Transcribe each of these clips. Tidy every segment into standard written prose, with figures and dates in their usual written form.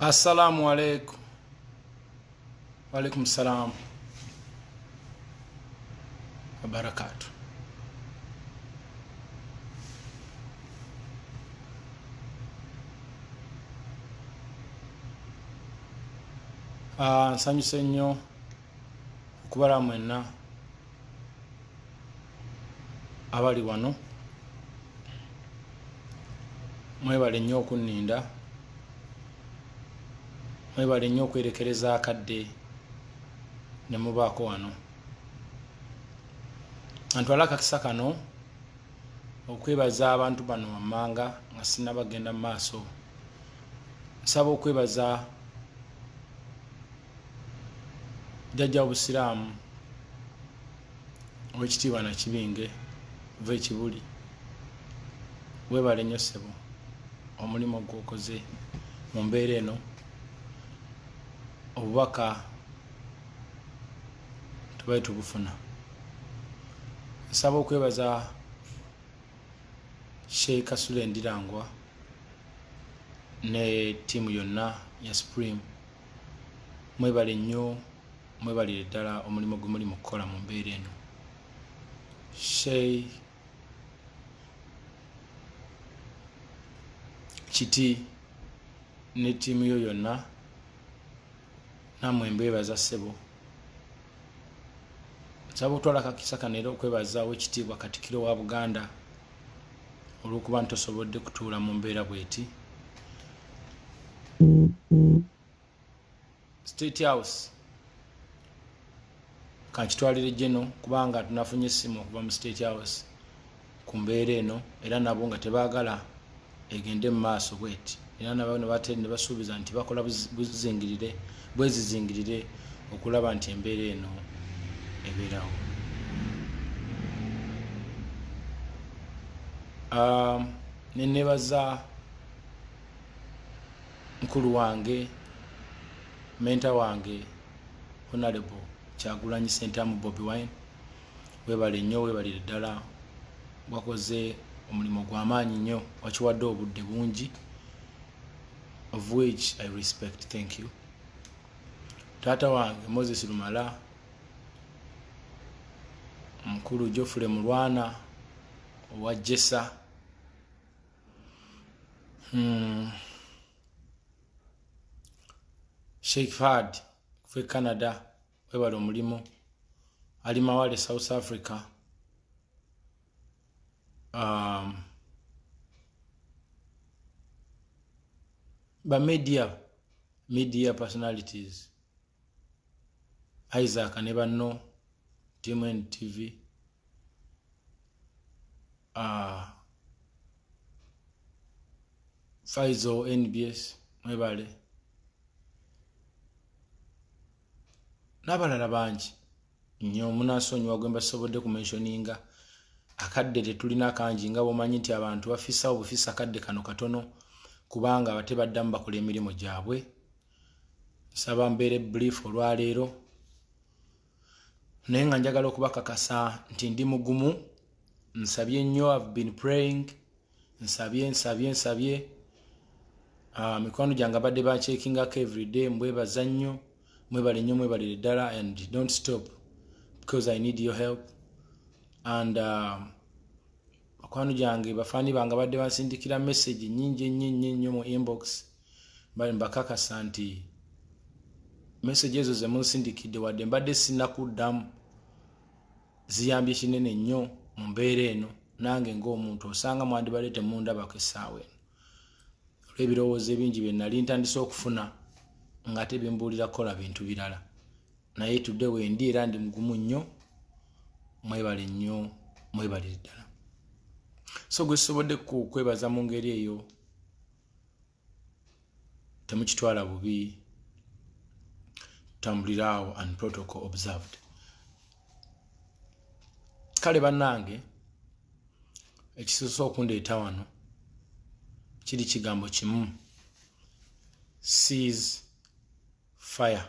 Assalamu alaikum. Wa alaikum salam wa barakatuh. Nsanyuse nnyo okubala mwenna abali wano. Mwebale nnyo okunninda, mwebale nnyo okwerekereza akadde ne mubaako wano. Ntwala akakisa kano okwebaza abantu bano wammanga nga sinnabagenda mu maaso. Nsaba okwebaza jjajja w'Obusiraamu Oweekitiibwa Nakibinge va Ekibuli. Weebale nnyo ssebo omulimu gw'okoze mu mbeera eno. Obubaka tubaye tubufuna. Nsaba okwebaza Sheikh Kasule Ndirangwa ne ttiimu yonna ya Supreme. Mwebale nnyo, mwebalire ddala omulimu gwe muli mu kukola mu mbeera eno. Sheikh Kiti ne ttiimu yo yonna nammwe mbeebaza ssebo. Nsaba okutwala akakisa kano era okwebaza Oweekitiibwa Katikkiro wa Buganda olw'okuba ntosobodde kutuula mu mbeera bw'eti. State House kankitwalire Geno kubanga tunafunye essimu okuva mu State House ku mbeera eno, era nabo nga tebaagala egende mu maaso bweti, era nabo ne batera ne basuubiza nti bakola bwezizingirire okulaba nti embeera eno ebeerawo. Ne neebaza mukulu wange, menta wange Honorable Kyagulanyi Ssentamu Bobi Wine. Weebale nnyo, weebalire ddala, wakoze omulimu gw'amaanyi nnyo, wakiwadde obudde bungi, of which I respect. Thank you. Taata wange Moses Lumala, mukulu Geoffrey Mulwana owa Jessa, Sheikh Fahad kuve Canada, webale omulimu, Ali Mawale South Africa, ba media personalities, Isaac ne banno, TMN TV, Faizo NBS, mwebale n'abalala bangi nnyo. Munansonyiwa gwe mbasobodde kumentioninga. Akadde tetulina kangi nga bw'omanyi nti abantu bafissawo obufissa akadde kano katono kubanga abate baddamu bakola emirimu gyabwe. Nsaba mbeere brief olwaleero, naye nga njagala okubakakasa nti ndi mugumu. Nsabye nnyo, I've been praying. Nsabye. Mikwano gyange abadde bancheckingako everyday. Mbwebaza nnyo, mwebale nnyo, mwebalire ddala, and don't stop because I need your help. And mikwano gyange bafaani bange badde bansindikira message nnyingi nnyo mu inbox. Bali mbakakasa nti message ezo ze munsindikidde wadde mbadde sinnakuddamu ziyambye kinene nnyo mu mbeera eno. Nange ng'omuntu osanga mwandibadde temundabako essaawa eno olw'ebirowoozo ebingi bye nali ntandise okufuna nga tebimbuulira kukola bintu birala. Naye tudde wendi era ndi mugumu nnyo. Mwebale nnyo, mwebalire ddala. So gwe sisobodde kwebaza mu ngeri eyo, temukitwala bubi, tambuliraawo and protocol observed. Kale bannange, ekisusa okundeeta wano kiri kigambo kimu: cease fire.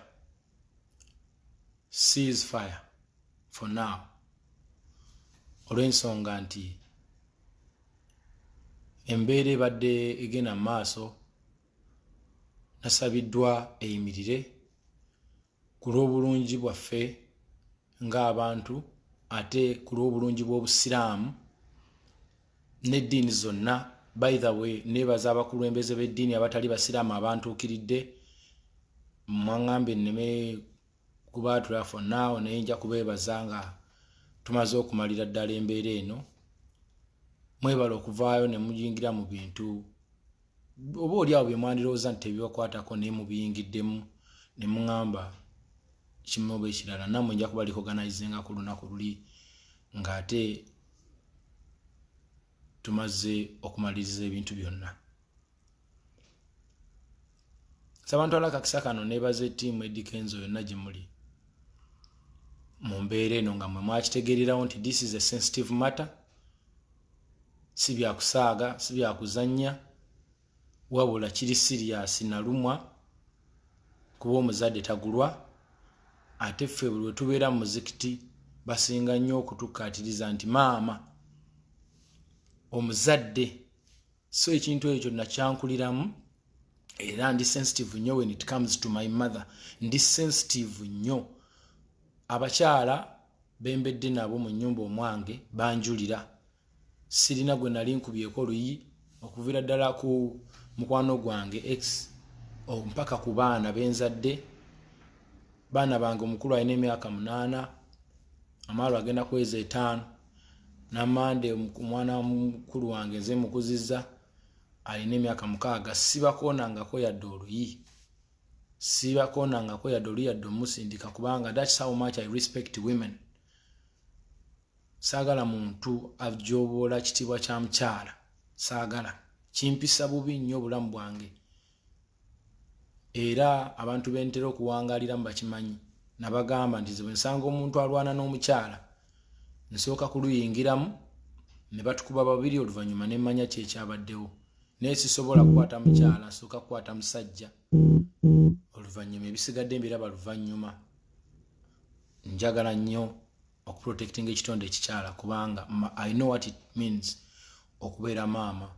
Cease fire for now. Olw'ensonga nti embeera ebadde egenda mu maaso, nasabiddwa eyimirire ku lw'obulungi bwaffe ng'abantu ate ku lw'obulungi bw'obusiraamu n'eddiini zonna. By the way, nebaza abakulembeze b'eddiini abatali basiraamu abantuukiridde, mwaŋŋambye nneme kubaatula for now, naye nja kubeebaza nga tumaze okumalira ddala embeera eno. Mwebala okuvaayo ne muyingira mu bintu oba oliawo bye mwandirowooza nti tebibakwatako naye mubiyingiddemu ne muŋŋamba kimu oba ekirala, nammwe nja kuba recognizinga ku lunaku luli ng'ate tumaze okumaliriza ebintu byonna. Sabantwala kakisa kano nebaza ettiimu Kenzo yonna gye muli mu mbeera eno nga mwe mwakitegeererawo nti this is a sensitive matter. Si bya kusaaga, si bya kuzannya, wabula kiri serious. Nalumwa kuba omuzadde tagulwa, ate ffe buli we tubeera mu muzikiti basinga nnyo okutukkaatiriza nti maama omuzadde. So ekintu ekyo nakyankuliramu era ndi sensitive nnyo when it comes to my mother. Ndi sensitive nnyo. Abakyala bembedde nabo mu nnyumba omwange banjulira. Sirina gwe nali nkubyeko luyi okuviira ddala ku mukwano gwange ex mpaka ku baana benzadde. Baana bange omukulu alina emyaka 8, amaalo agenda kweza 5, namande omwana mukulu wange nze mukuzizza alina emyaka 6. Sibakoonangako yadde oluyi, sibakoonangako yadde oluyi yadde omusindika, kubanga that's how much I respect women. Saagala muntu ajoobola kitiibwa kya mukyala, saagala. Kimpisa bubi nnyo obulamu bwange. Era abantu bentera okuwangalira bakimanyi. Nabagamba nti bwe nsanga omuntu alwana n'omukyala nsooka kuluyingiramu ne batukuba babiri, oluvannyuma ne mmanya kye kyabaddewo. Naye sisobola kukwata mukyala, nsooka kukwata musajja, oluvannyuma ebisigadde mbiraba luvannyuma. Njagala nnyo okuprotectinga ekitonde ekikyala kubanga I know what it means okubeera maama.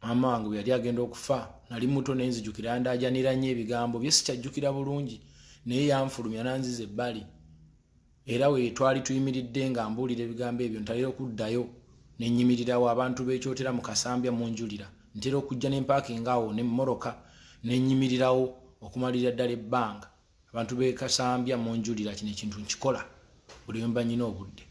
Maama wange bwe yali agenda okufa nali muto naye nzijukira yandaajanira nnyo ebigambo bye sikyajjukira bulungi, naye yanfulumya nanziza ebbali. Era we twali tuyimiridde nga mbuulira ebigambo ebyo ntalera okuddayo ne nnyimirirawo. Abantu beekyotera mu kasambya munjulira, ntera okujja ne mpaakinga awo ne mmoroka ne nnyimirirawo okumalira ddala ebbanga. Abantu beekasambya munjulira, kino ekintu nkikola buli mba nnyina obudde.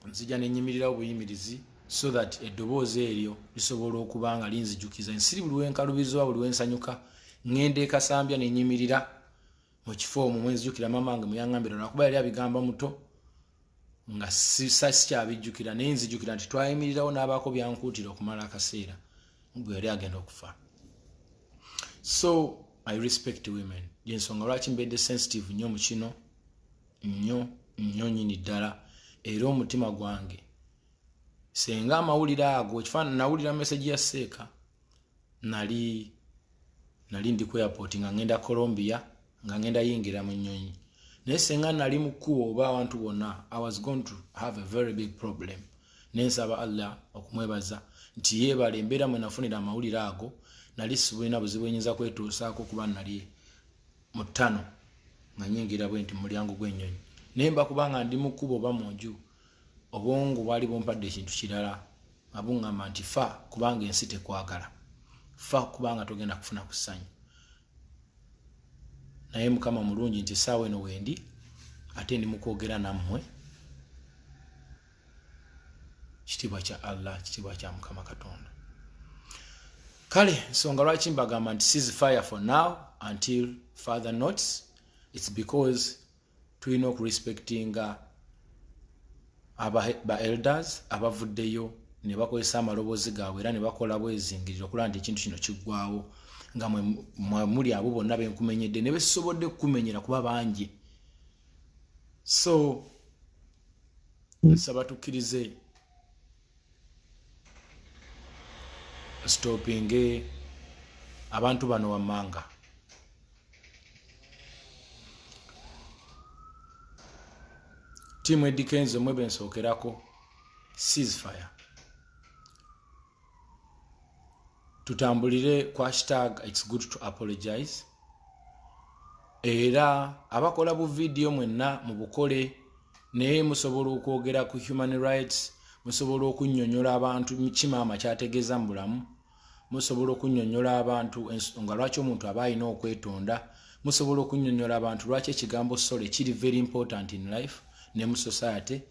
Nzija ne nnyimirirawo buyimirizi so that eddoboozi eryo lisobola okuba nga linzijukiza. Nsiri buli wenkalubizibwa, buli wensanyuka ŋŋenda ekasambya ne nnyimirira mu kifo omwo mwe nzijukira maama wange muyaŋŋambira lwakuba yali abigamba muto nga sikyabijjukira, naye nzijukira nti twayimirirawo n'abaako byankuutira okumala akaseera bwe yali agenda okufa. So I respect women. Yensonga lwaki mbedde sensitive nnyo mu kino, nnyo nnyini ddala. Era omutima gwange senga amawulire ago ekifaananyi nawulira message ya Seeka, nali ndi ku airport nga ngenda Colombia, nga ngenda yingira mu nnyonyi. Naye senga nali mu kkubo oba abantu bonna, I was going to have a very big problem. Nensaba Allah okumwebaza nti yeebala embeera mwe nafunira amawulire ago. Nali sibulina buzibu enyinza kwetuusaako kuba nali mu ttano nga nyingira bwe nti mu mulyango gw'ennyonyi. Naye mba kubanga ndi mu kkubo oba mu nju, obwongo bwali bumpadde ekintu kirala nga buŋŋamba nti fa kubanga ensi tekwagala, fa kubanga togenda kufuna ku ssanyu. Naye Mukama mulungi nti essaawa eno wendi ate ndi mu kwogera nammwe. Kitiibwa kya Allah, kitiibwa kya Mukama Katonda. Kale nsonga lwaki mbagamba nti ceasefire for now until further notice, it's because tulina okurespectinga ba elders abavuddeyo ne bakozesa amaloboozi gaabwe era ne bakola bwezingiriro okulaba nti ekintu kino kiggwaawo, nga muli abo bonna benkumenyedde ne besobodde kukumenyera kuba bangi. So nsaba tukkirize stopping abantu bano wammanga. Tiimu Kenzo mwe bensookerako ceasefire. tutambulire ku hashtag it's good to apologize. Era abakola bu video mwenna mu bukole naye musobola okwogera ku human rights, musobola okunnyonnyola abantu kimama kyategeeza mu bulamu, musobola okunnyonnyola abantu ensonga lwaki omuntu aba alina okwetonda, musobola okunnyonnyola abantu lwaki ekigambo sorry kiri very important in life ne mu society,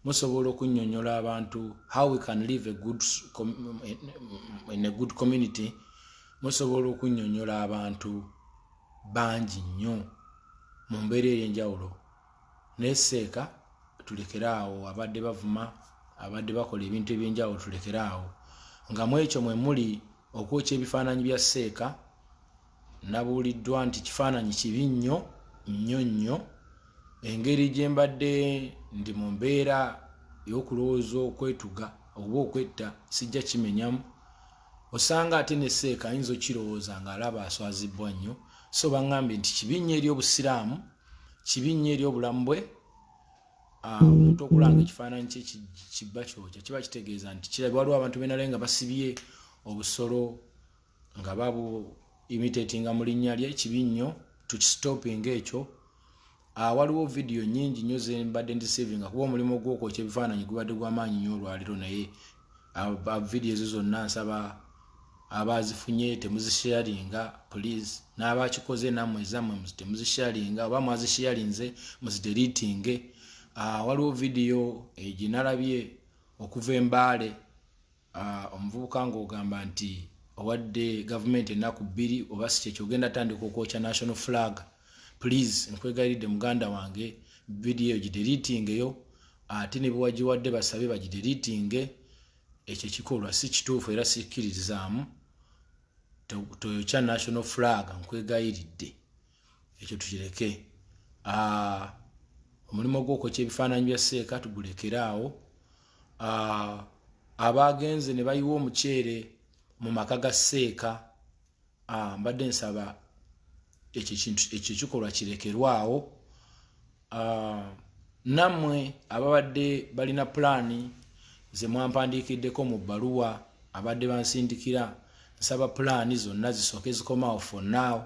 musobola okunnyonnyola abantu how we can live in a good community, musobola okunnyonnyola abantu bangi nnyo mu mbeera ey'enjawulo. Neseeka tulekeraawo abadde bavuma, abadde bakola ebintu eby'enjawulo tulekeraawo. Nga mu ekyo mwe muli okwokya ebifaananyi bya Seeka, nabuuliddwa nti kifaananyi kibi nnyo nnyo nnyo. Engeri gye mbadde ndi mu mbeera y'okulowooza okwetuga oba okwetta sijja kimenyamu. Osanga ate ne Seeka ayinza okirowooza ng'alaba aswazibwa nnyo. So baŋŋambye nti kibi nnyo eri Obusiraamu, kibi nnyo eri obulamu bwe. Omuntu okulanga ekifaananyi kye kibba kyokya kiba kitegeeza nti kirabye waliwo abantu benalaye nga basibye obusolo nga babu imitatinga mu linnya lye. Kibi nnyo tukistopinga ekyo. Waliwo video nnyingi nnyo ze mbadde ndisivinga kuba omulimu gw'okwokya ebifaananyi gubadde gw'amaanyi nnyo olwaliro, naye video ezo zonna nsaba abazifunye temuzisharinga please, n'abakikoze nammwe ezammwe temuzisharinga, oba mwazisharinze muzideletinge. Waliwo video eginalabye okuva Embaale, omuvubuka ng'ogamba nti owadde gavumenti ennaku 2 oba si kyekyo ogenda tandika okwokya national flag. Please nkwegayiridde muganda wange video gideletingeyo, ate ne bwewagiwadde basabe bagideletinge. Ekyo kikolwa si kituufu era sikkirizaamu. Toyokya national flag, nkwegayiridde ekyo tukireke. Omulimu gw'okwokya ebifaananyi bya Seeka tugulekeraawo. Abagenze ne bayiwa omuceere mu maka ga Seeka, mbadde nsaba ekyo kikolwa kirekerwawo. Nammwe ababadde balina pulaani ze mwampandiikiddeko mu bbaluwa abadde bansindikira, nsaba pulaani zonna zisooke zikomawo for now.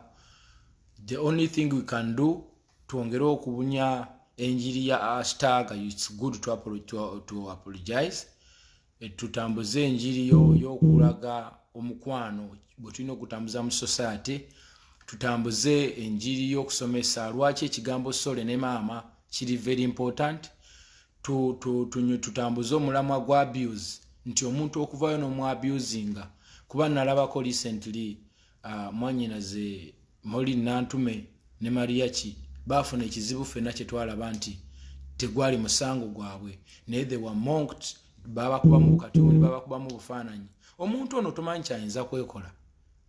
The only thing we can do, twongere okubunya enjiri ya hashtag it's good to apologize. Tutambuze enjiri y'okulaga omukwano bwe tulina okutambuza mu society. Tutambuze enjiri y'okusomesa lwaki ekigambo sorry ne maama kiri very important. Tutambuze omulamwa gwa abuse, nti omuntu okuvayo n'omwabusinga. Kuba nalabako recently mwanyinaze Moli Nantume ne Mariachi baafuna ekizibu ffenna kye twalaba nti tegwali musango gwabwe, naye they were mocked, babakubamu katuni, babakubamu bufaananyi. Omuntu ono tomanyi kyayinza kwekola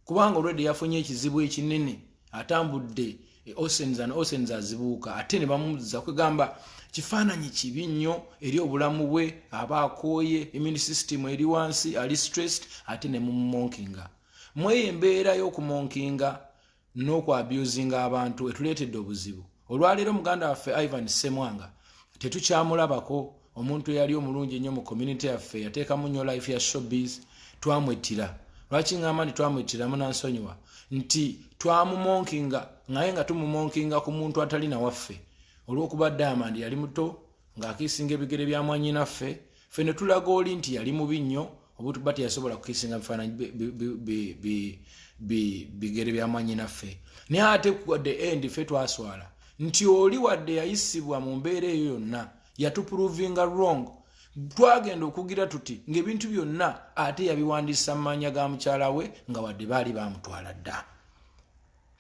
kubanga already yafunye ekizibu ekinene, atambudde oceans azibuuka, ate ne bamuzza kwegamba kifaananyi kibi nnyo eri obulamu bwe, aba akooye, immune system eri wansi, ali stressed, ate ne mumumonkinga. Mweyo embeera y'okumonkinga n'okwabusinga abantu etuleetedde obuzibu. Olwaleero muganda waffe Ivan Ssemwanga tetukyamulabako, omuntu eyali omulungi ennyo mu community yaffe, yateekamu nnyo life ya showbiz. Twamwettira. Lwaki ngamba nti twamwettiramu nansonyiwa? Nti twamumonkinga naye nga tumumonkinga ku muntu atali na waffe. Olw'okuba Diamond yali muto ng'akiisinga ebigere bya mwannyinaffe, ffe ne tulaga oli nti yali mubi nnyo obutuba teyasobola kukiisinga bifaananyi bigere bya mwannyinaffe. Naye ate ku the end ffe twaswala nti oli wadde yayisibwa mu mbeera eyo yonna yatuprovinga wrong. Twagenda okugira tuti ng'ebintu byonna ate yabiwandiisa mu mannya ga mukyala we nga wadde baali bamutwala dda.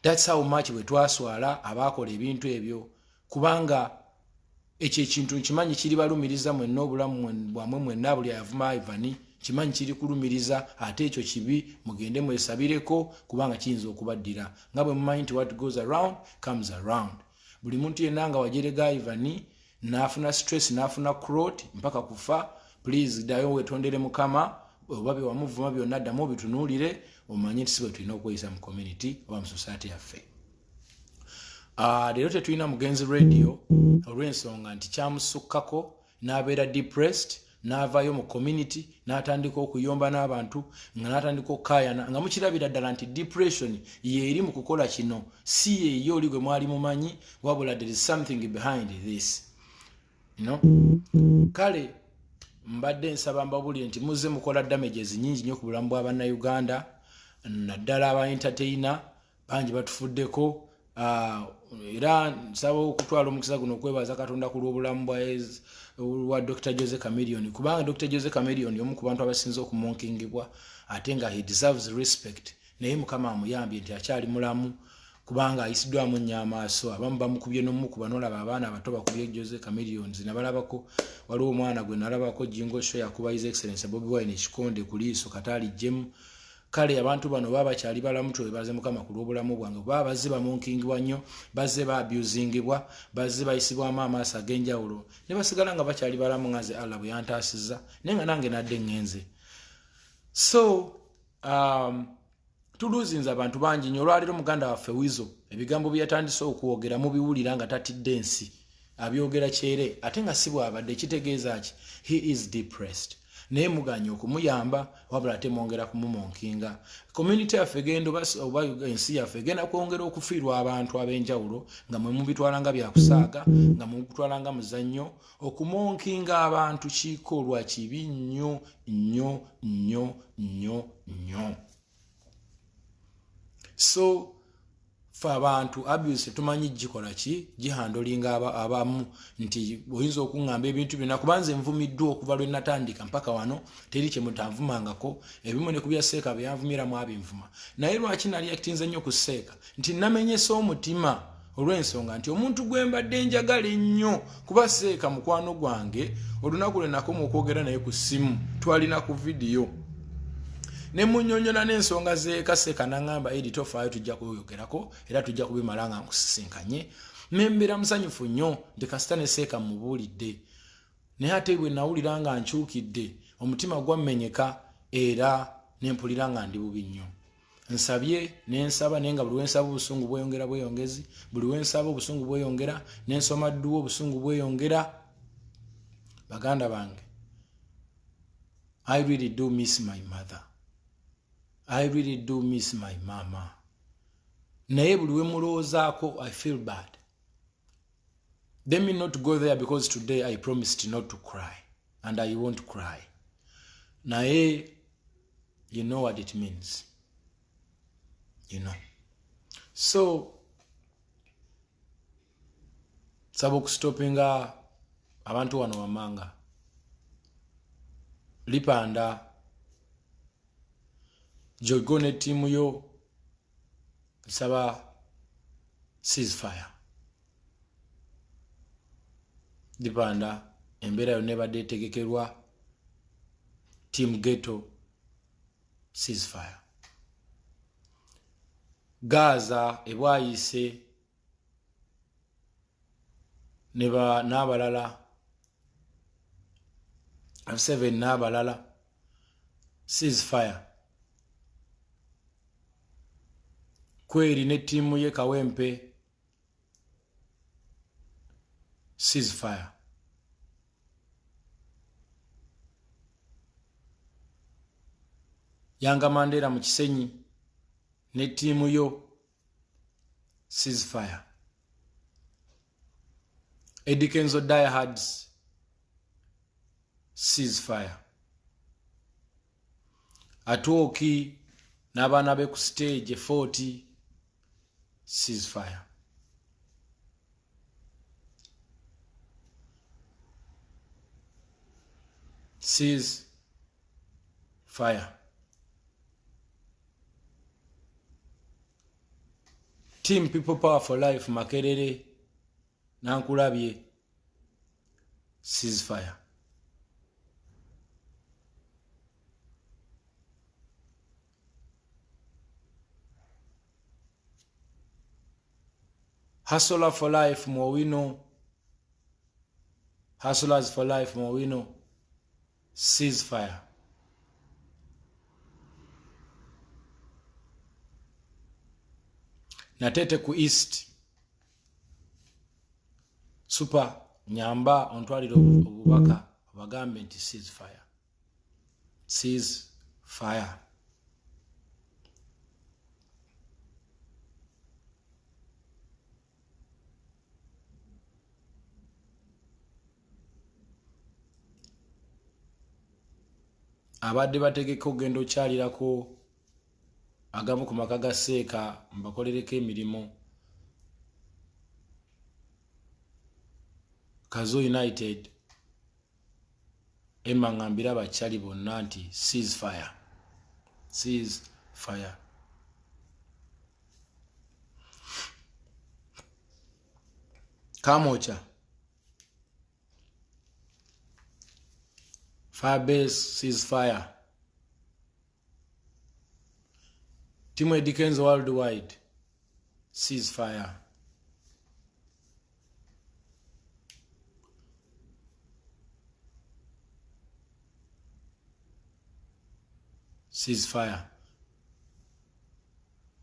That's how much we twaswala abaakola ebintu ebyo, kubanga ekyo ekintu nkimanyi kiri balumiriza mwenna obulamu bwamwe mwenna buli ayavuma Ivani, kimanyi kiri kulumiriza, ate ekyo kibi mugende mwesabireko kubanga kiyinza okubaddira. Nga bwe mumanyi nti what goes around comes around. Buli muntu yenna nga wajerega Ivani nafuna stress, nafuna crot mpaka kufa, please dayo wetondere Mukama, oba bye wamuvuma byonna ddamu bitunuulire, omanye nti si bwe tulina okweyisa mu community oba mu society yaffe. Leero tetulina Mugenzi Radio olw'ensonga nti kyamusukkako n'abeera depressed, n'avaayo mu community n'atandika okuyomba n'abantu nga n'atandika okukayana nga mukirabira ddala nti depression yeeri mu kukola kino si yeeyo oli gwe mwali mumanyi wabula there is something behind this, you know? Kale mbadde nsaba mbabulire nti muze mukola damages nyingi nnyo ku bulamu bw'abannayuganda, naddala aba entertainer bangi batufuddeko. Era nsaba okutwala omukisa guno okwebaza Katonda ku lw'obulamu bwa Dr. Jose Chameleone, kubanga Dr. Jose Chameleone omu ku bantu abasinze okumunkingibwa ate nga he deserves respect, naye Mukama amuyambye nti akyali mulamu kubanga ayisiddwamu nnyo amaaso. Abamu bamukubye n'omukuba n'olaba abaana abato bakubye Jose Chameleone. Nabalabako waliwo omwana gwe nalabako Jingo Show yakuba His Excellency Bobi Wine ekikonde ku liiso Kataali Jemu. Kale abantu bano baba kyali balamu twebaze Mukama ku lw'obulamu bwange, baba bazze bamunkingibwa nnyo, bazze ba abusingibwa, bazze bayisibwamu amaaso ag'enjawulo ne basigala nga bakyali balamu nga nze Allah bwe yantaasizza naye nga nange nadde ngenze. So tuluzinza abantu bangi nnyo. Olwaliro muganda waffe Wizo ebigambo bye yatandise okwogera mubiwulira nga tatidde ensi, abyogera kyere ate nga si bw'abadde, kitegeeza ki he is depressed. Naye muganya okumuyamba wabula ate mwongera kumumonkinga. Community yaffe gendo oba ensi yaffe genda kwongera okufiirwa abantu ab'enjawulo nga mwe mubitwala nga byakusaaga, nga mubitwala nga muzannyo. Okumonkinga abantu kikolwa kibi nnyo nnyo nnyo nnyo nnyo. So fa abantu abuse tumanyi gikola ki gihandolinga abamu nti oyinza okungamba ebintu bina kubanze nvumiddwa okuva lwe natandika mpaka wano teri kye mutanvumangako, ebimu ne kubya seeka byanvumira mu abinvuma. Naye lwaki nali actinze nnyo ku seeka nti namenyesa omutima olw'ensonga nti omuntu gwe mbadde njagala ennyo kuba seeka mukwano gwange olunaku lwe nakoma okwogera naye ku ssimu twalina ku vidiyo ne munyonyola n'ensonga zeekaseka n'angamba edito faayo tujja kuyogerako era tujja kubimala nga nkusisinkanye. Mmembeera musanyufu nnyo nti kasita ne seeka mubuulidde, naye ate bwe nawulira nga nkyukidde omutima gwammenyeka era nempulira nga ndi bubi nnyo. Nsabye nensaba naye nga buli wensaba obusungu bweyongera bweyongezi, buli wensaba obusungu bweyongera, nensoma dduwa obusungu bweyongera. Baganda bange, I really do miss my mother. I really do miss my mama. Naye buli we mulowoozaako I feel bad. Let me not go there because today I promised not to cry and I won't cry. Naye you know what it means. You know. So saba okustopinga abantu wano wamanga lipanda jogone timu yo saba ceasefire lipanda embera yo nebadde etegekerwa team ghetto ceasefire. Gaza ebwayise neba n'abalala 7 n'abalala ceasefire. Kweri ne timu ye Kawempe ceasefire. Yanga Mandela mu Kisenyi ne timu yo ceasefire. Kenzo diehards ceasefire. Atuoki n'abaana be ku stage 40 ceasefire. Ceasefire. Team People Power for Life Makerere Nankulabye ceasefire. Hustler for Life Mowino, Hustlers for Life Mowino ceasefire. Natete ku East Super Nyamba ontwaliro obubaka obagambe nti ceasefire. Ceasefire. Abadde bategeka okugenda okyalirako agamu ku maka ga Seeka mbakolereko emirimu. Kazo United Emma ngambira abakyali bonna nti ceasefire. Ceasefire. Kamocha. Firebase ceasefire. Team Kenzo worldwide ceasefire. Ceasefire.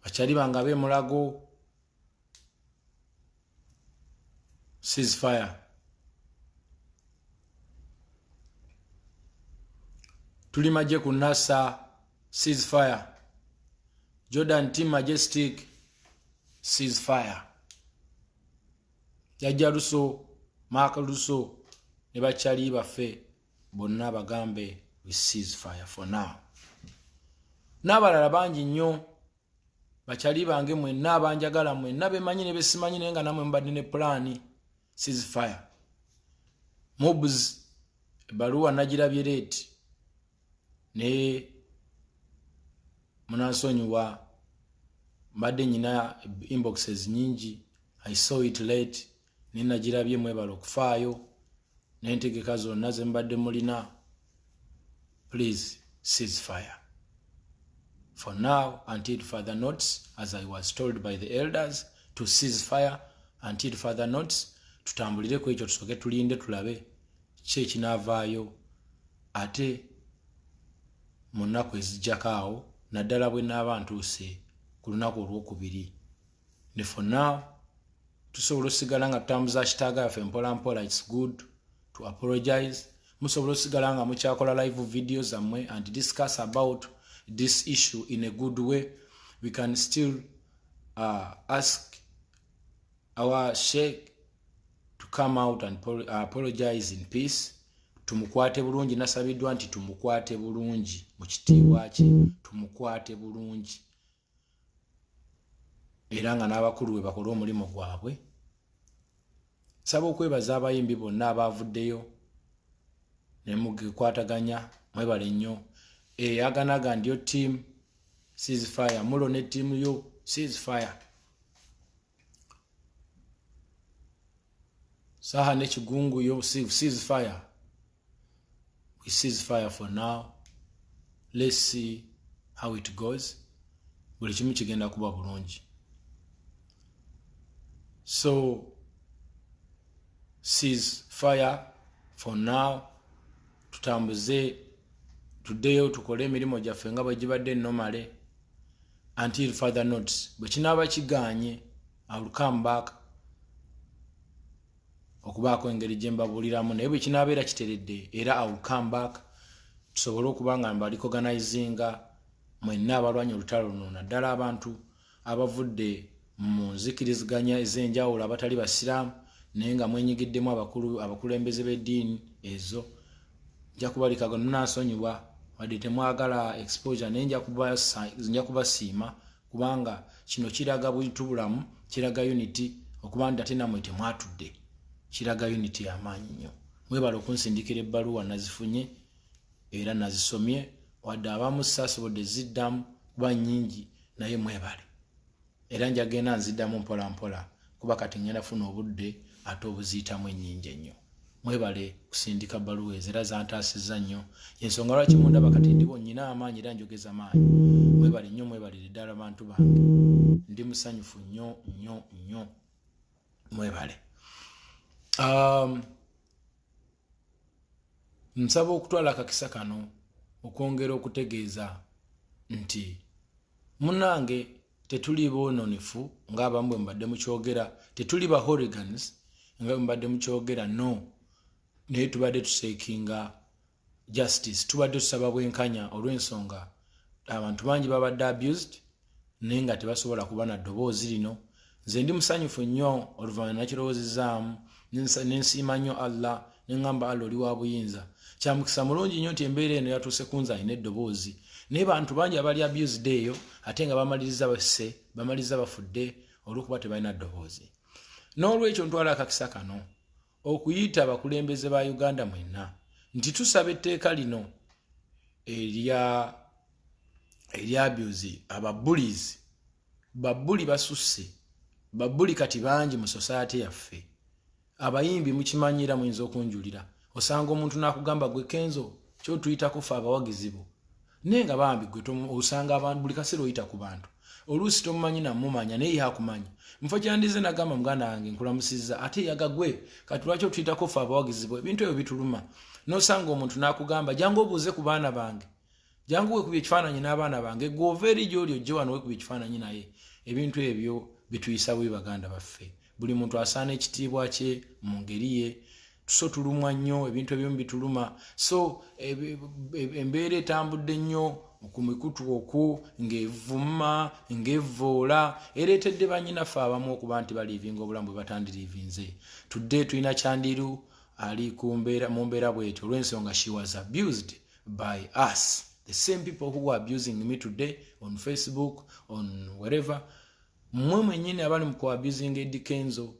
Bachali banga be mulago ceasefire. Tuli maje ku NASA ceasefire. Jordan Team Majestic ceasefire. Yajja Luso, Mark Luso ne bachali baffe bonna bagambe we ceasefire for now. N'abalala bangi nnyo bachali bange mwenna abanjagala mwenna bemanyi ne besimanyi naye nga namwe mbadde ne pulaani ceasefire. Mobs ebaluwa nagirabye leeti ne munansonyiwa mbadde nyina inboxes nyingi. I saw it late ne nagirabye mwebala okufaayo n'entegeka zonna ze mbadde mulina. Please ceasefire. For now, until further notice, as I was told by the elders, to cease fire until further notice, tutambulire ku ekyo tusoke tulinde tulabe kye kinavaayo ate mu nnaku ezijjako awo naddala bwe naaba ntuuse ku lunaku olwokubiri. Ne for now, tusobola osigala nga tutambuza kitaaga yaffe mpola mpola. It's good to apologize. Musobola osigala nga mukyakola live videos zammwe and discuss about this issue in a good way. We can still ask our sheikh to come out and apologize in peace. Tumukwate bulungi. Nasabiddwa nti tumukwate bulungi mu kitiibwa kye, tumukwate bulungi era nga n'abakulu we bakola omulimu gwabwe. Saba okwebaza abayimbi bonna abavuddeyo ne mugikwataganya, mwebale nnyo. Aganaga ndio team ceasefire. Mulo ne team yo ceasefire. Saha ne Kigungu yo ceasefire. We ceasefire for now. Let's see how it goes. Buli kimu kigenda kuba bulungi. So ceasefire for now. Tutambuze today tukole emirimu gyaffe nga bwe gibadde normally until further notice. Bwe kinaaba kiganye, I will come back okubaako engeri gye mbabuuliramu, naye bwe kinaabeera kiteredde era I will come back tusobole okuba nga mbali organizinga mwenna abalwanya olutalo luno, naddala abantu abavudde mu nzikiriziganya ez'enjawulo abatali basiraamu naye nga mwenyigiddemu abakulembeze b'eddiini ezo. Nja kubalikaga munansonyiwa wadde temwagala exposure naye nja kubasiima kubanga kino kiraga bwitubulamu, kiraga unity okuba nti ate namwe temwatudde, kiraga unity y'amaanyi nnyo. Mwebala okunsindikira ebbaluwa nazifunye era nazisomye, wadde abamu saasobodde ziddamu kuba nnyingi naye mwebale. Era njagenda nziddamu mpola mpola kuba kati ngenda funa obudde ate obuziitamu ennyingi ennyo. Mwebale kusindika bbaluwa ezo era zantaasizza nnyo. Yensonga lwaki mundaba kati ndi nnyina amaanyi era njogeza maanyi. Mwebale nnyo, mwebalire ddala bantu bange. Ndi musanyufu nnyo nnyo nnyo. Mwebale. Nsaba okutwala akakisa kano okwongera okutegeeza nti munnange tetuli boononefu ng'abamu bwe mbadde mukyogera, tetuli ba hooligans nga bwe mbadde mukyogera, no. naye tubadde tuseekinga justice, tubadde tusaba bwenkanya olw'ensonga abantu bangi babadde abused naye nga tebasobola kuba na ddoboozi lino. Nze ndi musanyufu nnyo oluvannyuma nakirowoozezaamu nensiima nnyo Allah neŋŋamba Allah oli wa buyinza. Kya mukisa mulungi nnyo nti embeera eno yatuuse ku nze alina eddoboozi, naye bantu bangi abali abused eyo ate nga bamaliriza bafudde olw'okuba tebalina ddoboozi. N'olwekyo ntwala akakisa kano okuyita abakulembeze ba Uganda mwenna nti tusaba etteeka lino erya abuse, ababulizi, babbuli basusse, babbuli kati bangi mu society yaffe. Abayimbi mukimanyira muyinza okunjulira, osanga omuntu n'akugamba gwe Kenzo kyotuyitako ffe abawagizi bo, naye nga bambi gwe osanga abantu buli kaseera oyita ku bantu oluusi tomumanyi namumanya naye yakumanya. Mufo kyandize nagamba muganda wange nkulamusizza ate yagagwe kati lwaki otuyitako ffe abawagizi bo, ebintu ebyo bituluma. N'osanga omuntu n'akugamba jangu obuuze ku baana bange, jangu wekubye ekifaananyi n'abaana bange, gwe ova eri gy'oli ojje wano wekubye ekifaananyi naye. Ebintu ebyo bituyisa bubi baganda baffe. Buli muntu asaana ekitiibwa kye mu ngeri ye. So tulumwa nnyo, ebintu ebimu bituluma. So embeera etambudde nnyo ku mikutu okwo ng'evuma ng'evvoola ereetedde bannyinaffe abamu okuba nti baliivinga obulamu bwe batandiriivinze. Tudde tulina Kyandiru ali mu mbeera bw'etyo olw'ensonga she was abused by us, the same people who were abusing me today on Facebook, on wherever. Mmwe mwennyini abali mu kuabusing Eddie Kenzo,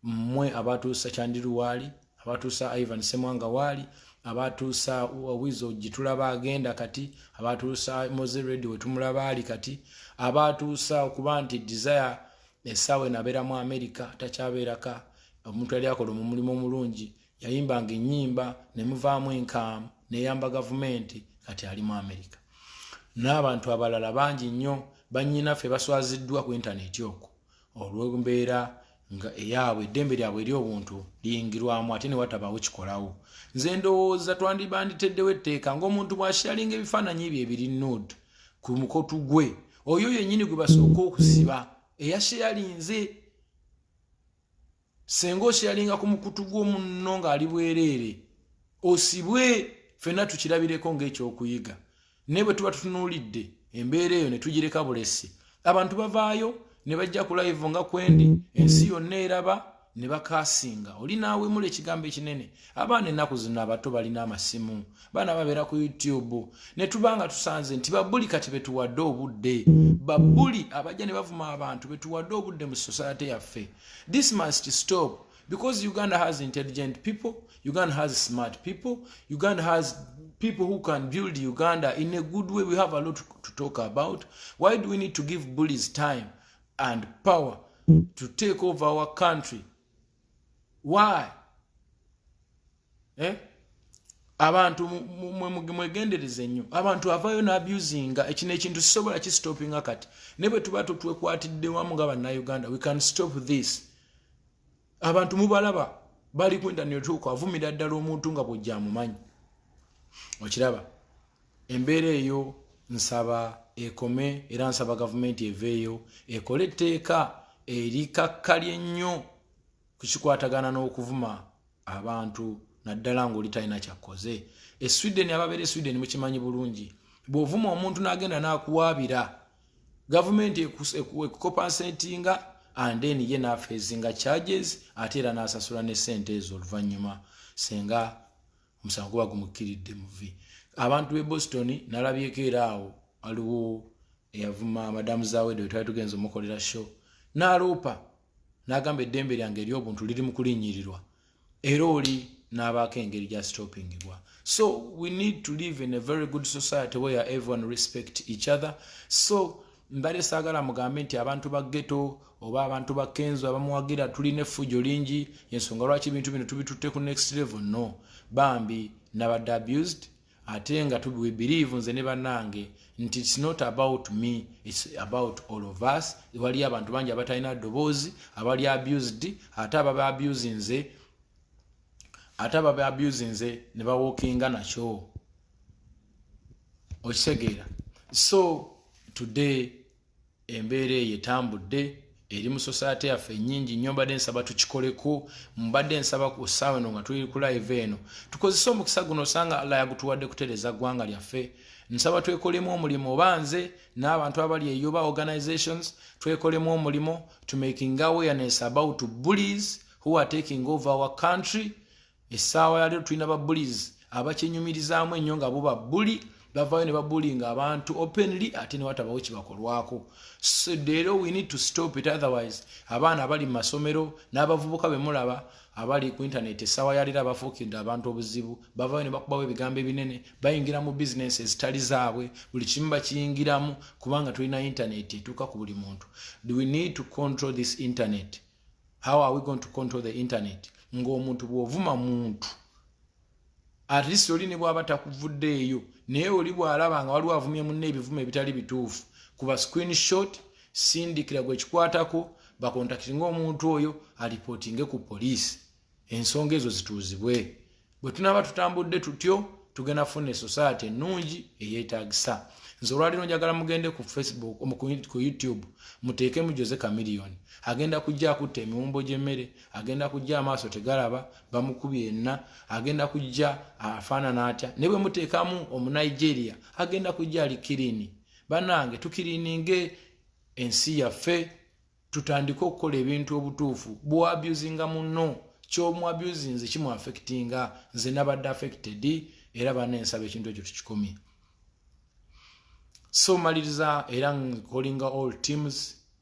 mmwe abatuusa Kyandiru waali, abatuusa Ivan Semwanga waali, abatuusa Wizo Gitulaba agenda kati, abatuusa Moze Radio wetumulaba ali kati, abatuusa okuba nti Desire essaawa nabeera mu America takyabeeraka, omuntu yali akola omulimu omulungi, yayimbanga ennyimba ne muvaamu enkaamu neyamba gavumenti, kati ali mu America. N'abantu abalala bangi nnyo bannyinaffe baswaziddwa ku intaneti okwo olw'embeera nga eyaabwe eddembe lyabwe ery'obuntu liyingirwamu ate ne watabaawo kikolawo. Nze ndowooza twandibanditeddewo etteeka ng'omuntu bw'ashalinga ebifaananyi bye ebiri nude ku mukotu gwe, oyo yennyini gwe basooka okusiba eyasheyalinze. Senga osheyalinga ku mukutu gw'omunno ng'ali bwereere osibwe, ffenna tukirabireko ng'ekyokuyiga. Naye bwe tuba tutunuulidde embeera eyo ne tugireka bulesi, abantu bavaayo ne bajja ku live nga kwendi, ensi yonna eraba ne bakaasinga. Oli naawe mula ekigambo ekinene. Abaana ennaku zino abato balina amasimu, baana babeera ku YouTube, ne tubanga tusanze nti babbuli kati betuwadde obudde, babbuli abajja ne bavuma abantu betuwadde obudde mu society yaffe. This must stop because Uganda has intelligent people, Uganda has smart people, Uganda has people who can build Uganda in a good way. We have a lot to talk about. Why do we need to give bullies time and power to take over our country? Why? Abantu mwegendereze nnyo. Abantu avayo na abusinga ekino ekintu sisobola kistopinga kati. Ne bwe tuba twekwatidde wamu nga bannayuganda, we can stop this. Abantu mubalaba bali ku internet okwo avumira ddala omuntu nga bw'ojja amumanyi. Okiraba embeera eyo nsaba ekome, era nsaba gavumenti eveeyo ekole etteeka erikakkalye nnyo ku kikwatagana n'okuvuma abantu naddala ng'oli talina kyakkoze. Sweden, ababeera Sweden mukimanyi bulungi, bw'ovuma omuntu n'agenda n'akuwaabira, gavumenti ekukompensatinga and then ye n'afeezinga charges ate era n'asasula ne ssente ezo oluvannyuma senga omusango guba gumukiridde muvi. Abantu b'e Boston nalabyeko era awo waliwo eyavuma madamu Zawede we twali tugenza omukolera show n'aloopa n'agamba eddembe lyange ery'obuntu liri mu kulinnyirirwa era oli n'abaako engeri gya stoppingibwa. So we need to live in a very good society where everyone respect each other. So mbale saagala mugambe nti abantu ba ghetto oba abantu ba Kenzo abamuwagira tulina effujjo lingi ensonga lwaki ebintu bino tubitutte ku next level. No, bambi nabadde abused ate nga we believe nze ne bannange nti it's not about me, it's about all of us. Wali abantu bangi abatalina ddoboozi abali abused ate ababa abusinze ne bawookinga nakyo okitegeera. So today embeera eyo etambudde eri mu society yaffe nyingi nnyo mbadde nsaba tukikoleko mbadde nsaba ku ssaawa eno nga tuli ku live eno tukozese omukisa guno osanga Allah yagutuwadde kutereza ggwanga lyaffe nsaba twekolemu omulimu oba nze n'abantu abali eyoba organizations twekolemu omulimu to making awareness about bullies who are taking over our country essaawa yaleero tulina ba bullies abakyenyumirizaamu ennyo nga bo babbuli bavaayo ne babulinga abantu openly ate ne watabawo kibakolwako so leero we need to stop it otherwise abaana abali mu masomero n'abavubuka be mulaba abali ku internet essaawa yaleero abafuukidde abantu obuzibu bavaayo ne bakubawo ebigambo ebinene bayingira mu business ezitali zaabwe buli kimu bakiyingiramu kubanga tulina internet etuuka ku buli muntu we need to control this internet how are we going to control the internet ng'omuntu bw'ovuma muntu at least oli ne bw'aba takuvuddeeyo naye oli bw'alaba nga waliwo avumye munne ebivumo ebitali bituufu kuba screenshot sindikira gwe kikwatako bakontakitinga omuntu oyo alipootinge ku poliisi ensonga ezo zituuzibwe bwe tunaba tutambudde tutyo tugenda funa society ennungi eyeetaagisa nze olwaliro njagala mugende ku Facebook ku YouTube muteekemu Jose Chameleone agenda kujja akutta emiwumbo gy'emmere agenda kujja amaaso tegalaba bamukubye enna agenda kujja afaanana atya ne bwe muteekamu omunigeria agenda kujja ali kirini bannange tukirininge ensi yaffe tutandike okukola ebintu obutuufu bw'abusinga munno ky'omuabusinze kimu affectinga nze nabadde affected era banensaba ekintu ekyo tukikomye so maliriza era calling all teams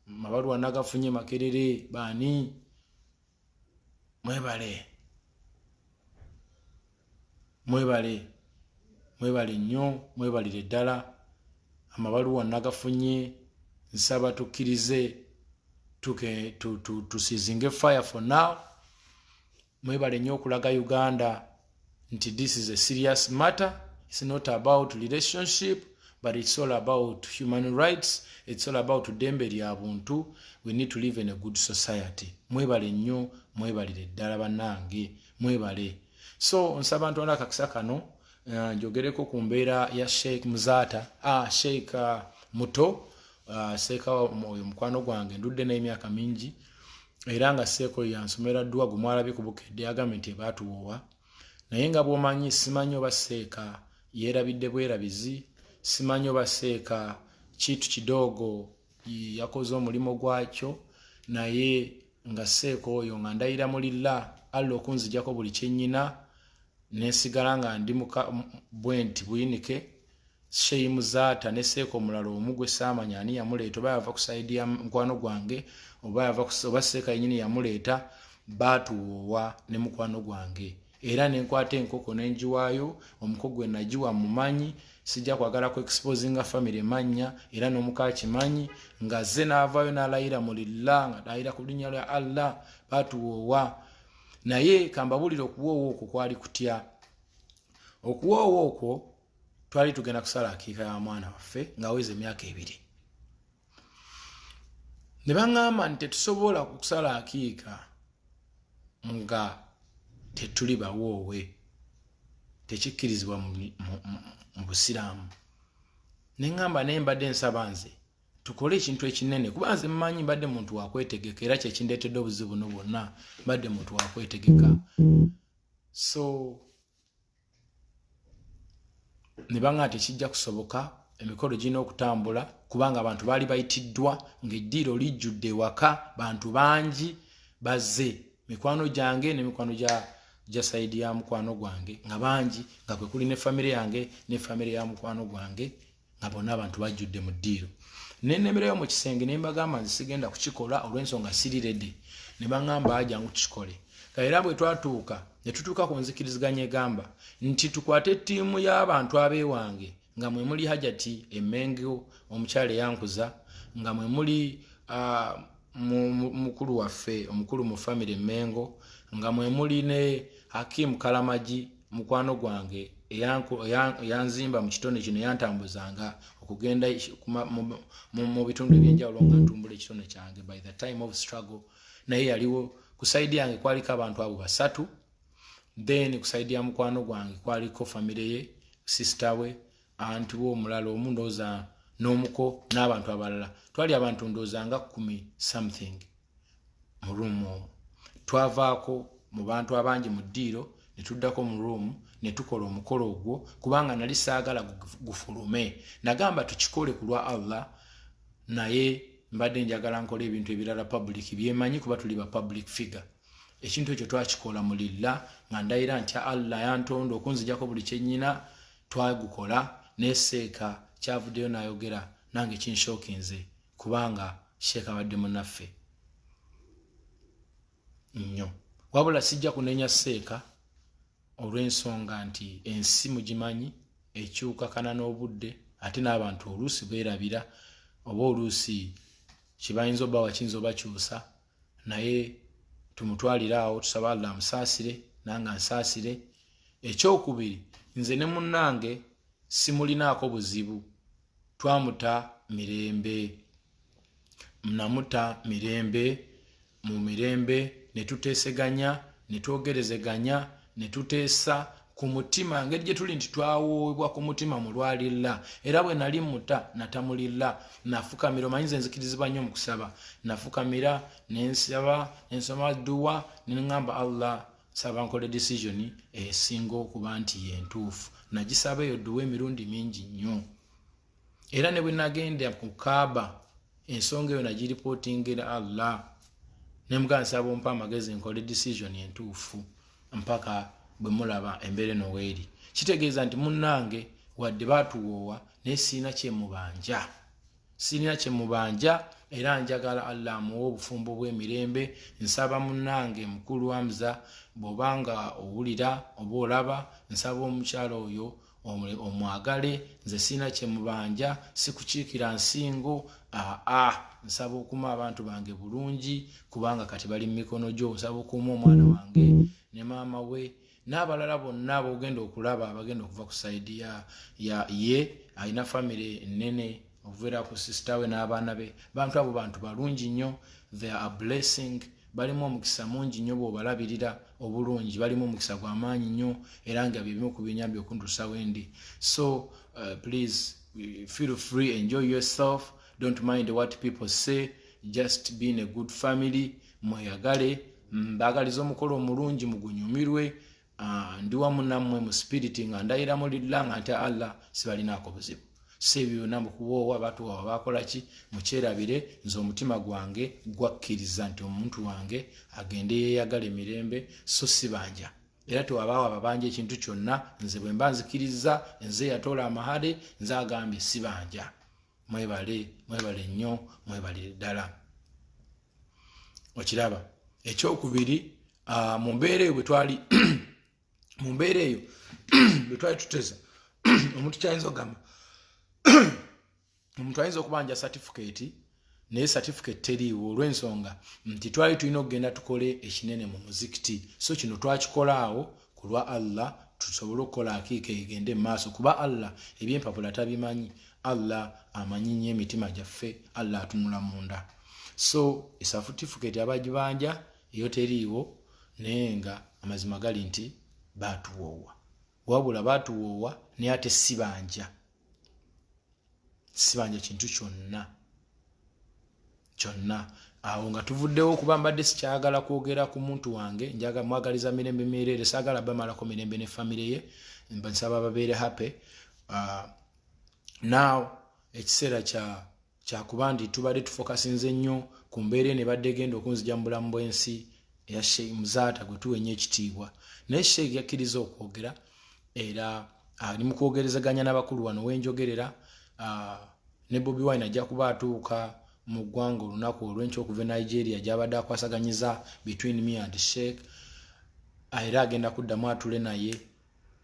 mabaluwa nagafunye makerere bani mwebale nnyo mwebalire ddala amabaluwa nagafunye nsaba tukkirize tusizinge fire for now mwebale nnyo okulaga Uganda nti this is a serious matter. It's not about relationship, but it's all about human rights. It's all about dembe lya buntu. We need to live in a good society. Mwebale nnyo mwebalire ddala bannange mwebale. So nsaba ntonda kakisa kano njogereko ku mbeera ya Sheikh Muzaata Sheikh muto seeka oyo mukwano gwange ndudde n'emyaka mingi era nga seeko yansomera ddwa gumwalabye ku bukedde agambye nti baatuwoowa naye nga bw'omanyi simanyi oba seeka yeerabidde bwerabizi simanyi oba seeka kitu kidogo yakoze omulimu gwakyo naye nga seeko oyo nga ndayira mulilla alla okunzijjako buli kyennyina nesigala nga ndi bwenti buyinike Sheikh Muzaata ne seeko omulala omugwe saamanya ani yamuleeta oba yava ku saidi ya mukwano gwange oba seeka yennyini yamuleeta baatuwoowa ne mukwano gwange era nenkwata enkoko nenjiwaayo omuko gwe nagiwa mumanyi sijja kwagala ku exposinga family mannya era n'omuka kimanyi nga ze naavaayo n'alayira mulilla nga alayira ku linnya lya Allah baatuwoowa naye kambabulira okuwoowa okwo kwali kutya okuwoowa okwo twali tugenda kusala akiika ya mwana waffe ng'aweza emyaka 2 ne baŋŋamba nti tetusobola kusala akiika nga tetuli bawoowe tekikkirizibwa mu busiraamu ne ŋŋamba naye mbadde nsaba nze tukole ekintu ekinene kuba nze mmanyi mbadde muntu wakwetegeka era kyekindeetedde obuzibu buno bwonna mbadde muntu wakwetegeka so ne baŋŋamba tekijja kusoboka emikolo girina okutambula kubanga abantu baali bayitiddwa ng'eddiiro lijjudde ewaka bantu bangi bazze mikwano gyange ne mikwano gya saidi ya mukwano gwange nga bangi nga kwe kuli ne famire yange ne famire ya mukwano gwange nga bonna abantu bajjudde mu ddiiro nenemereyo mu kisenge ne mbagamba nze sigenda kukikola olw'ensonga sirirede ne baŋŋamba ajangu tukikole era bwe twatuuka ne tutuuka ku nzikiriziganya egamba nti tukwate ettiimu y'abantu abeewange nga mwe muli Hajati Emmengo omukyala eyankuza nga mwe muli mukulu waffe omukulu mu family Emmengo nga mwe muli ne Hakim Kalamaji mukwano gwange eyanzimba mu kitone kino yantambuzanga okugenda mu bitundu ebyenjawulo nga ntumbula ekitone kyange by the time of struggle naye yaliwo ku saidi yange kwaliko abantu abo 3 then ku saidi ya mukwano gwange kwaliko family ye sister we anti wo omulala omundooza n'omuko n'abantu abalala twali abantu ndooza nga 10 something mu room omwo. Twavaako mu bantu abangi mu ddiiro ne tuddako mu room ne tukola omukolo ogwo kubanga nali saagala gufulume. Nagamba tukikole ku lwa Allah, naye mbadde njagala nkola ebintu ebirala public byemanyi kuba tuli ba public figure. Ekintu ekyo twakikola mu lillah nga ndayira nti Allah yantonda okunzijako buli kyennyina. Twagukola neseeka kyavuddeyo n'ayogera nange kinshookinze kubanga sheeka abadde munnaffe nnyo. Wabula sijja kunenya seeka olw'ensonga nti ensi mugimanyi ekyukakana n'obudde, ate n'abantu oluusi beerabira oba oluusi kibayinza obba wakiyinza obakyusa, naye tumutwalire awo tusaba Allah amusaasire nange ansaasire. Ekyokubiri, nze ne munnange simulinaako buzibu, twamuta mirembe, namuta mirembe, mu mirembe ne tuteeseganya ne twogerezeganya ne tuteesa ku mutima ngeri gye tuli nti twawoobwa ku mutima mu lwalilla. Era bwe nali muta natamulilla, nafukamira, omanyi nze nzikirizibwa nnyo mu kusaba, nafukamira nensaba ensoma dduwa ne ngamba Allah saba nkole decision esinga okuba nti yentuufu. Nagisaba eyo dduwa emirundi mingi nnyo, era ne bwe nagenda ku Kaaba ensonga eyo nagiripotingira Allah ne mugamba nsaba ompa amagezi nkole decision entuufu mpaka bwe mulaba embeera eno weeri. Kitegeeza nti munnange wadde baatuwoowa naye sirina kyemubanja, sirina kyemubanja, era njagala Allah amuwe obufumbo bw'emirembe. Nsaba munnange mukulu Hamza bw'obanga owulira oba olaba, nsaba omukyalo oyo omwagale. Nze sirina kyemubanja, sikukiikira nsingo, nsaba okuma abantu bange bulungi kubanga kati bali mu mikono gyo. Nsaba okuma omwana wange ne maama we n'abalala bonna b'ogenda okulaba abagenda okuva ku sayidi ye. Alina famire ennene okuveera ku sisita we n'abaana be. Bantu abo bantu balungi nnyo, they are a blessing, balimu omukisa mungi nnyo bw'obalabirira obulungi, balimu omukisa gw'amaanyi nnyo, era nga byebimu ku binyambye okuntuusa wendi. So please feel free, enjoy yourself, don't mind what people say, just being a good family. Mweyagale, mbagaliza omukolo omulungi mugunyumirwe. Ndi wamu nammwe mu spirit nga ndayira mu lillah nga nti Allah sibalinaako buzibu. Sebyo byonna mukuwoowa batuwoowa bakola ki mukyerabire. Nze omutima gwange gwakkiriza nti omuntu wange agende yeeyagala emirembe, so sibanja. Era tewabaawo ababanja ekintu kyonna, nze bwe mba nzikiriza, nze yatoola amahale, nze agambye sibanja. Mwebale nnyo, mwebalire ddala. Okiraba. Ekyokubiri, mu mbeera eyo bwe twali mu mbeera eyo bwe twali tuteza omuntu kyayinza okugamba omuntu ayinza okubanja certificate naye certificate teriiwo olw'ensonga nti twali tulina okugenda tukole ekinene mu muzikiti. So kino twakikola awo ku lwa Allah tusobole okukola akiika egende mu maaso kuba Allah ebyempapula tabimanyi. Allah amanyi nnyo emitima gyaffe, Allah atunula munda. So certificate abagibanja eyo teriiwo, naye nga amazima gali nti baatuwoowa. Wabula baatuwoowa naye ate sibanja kintu kyonna. Awo nga tuvuddewo okuba mbadde sikyagala kwogera ku muntu wange, njaga mwagaliza mirembe mireere, saagala bamalako mirembe ne famire ye, nsaba babeere happy. Now ekiseera kyakuba ndi tubadde tufokasinze nnyo ku mbeera ne badde genda okunzija mu bulamu bw'ensi eya Sheikh Muzaata gwe tuwenye ekitiibwa. Naye Sheikh yakkiriza okwogera era ali mu kwogerezaganya n'abakulu wano wenjogerera. Ne Bobi Wine ajja kuba atuuka mu ggwanga olunaku olw'enkya okuva e Nigeria gy'abadde akwasaganyiza between me and Sheikh. Era agenda kuddamu atule naye.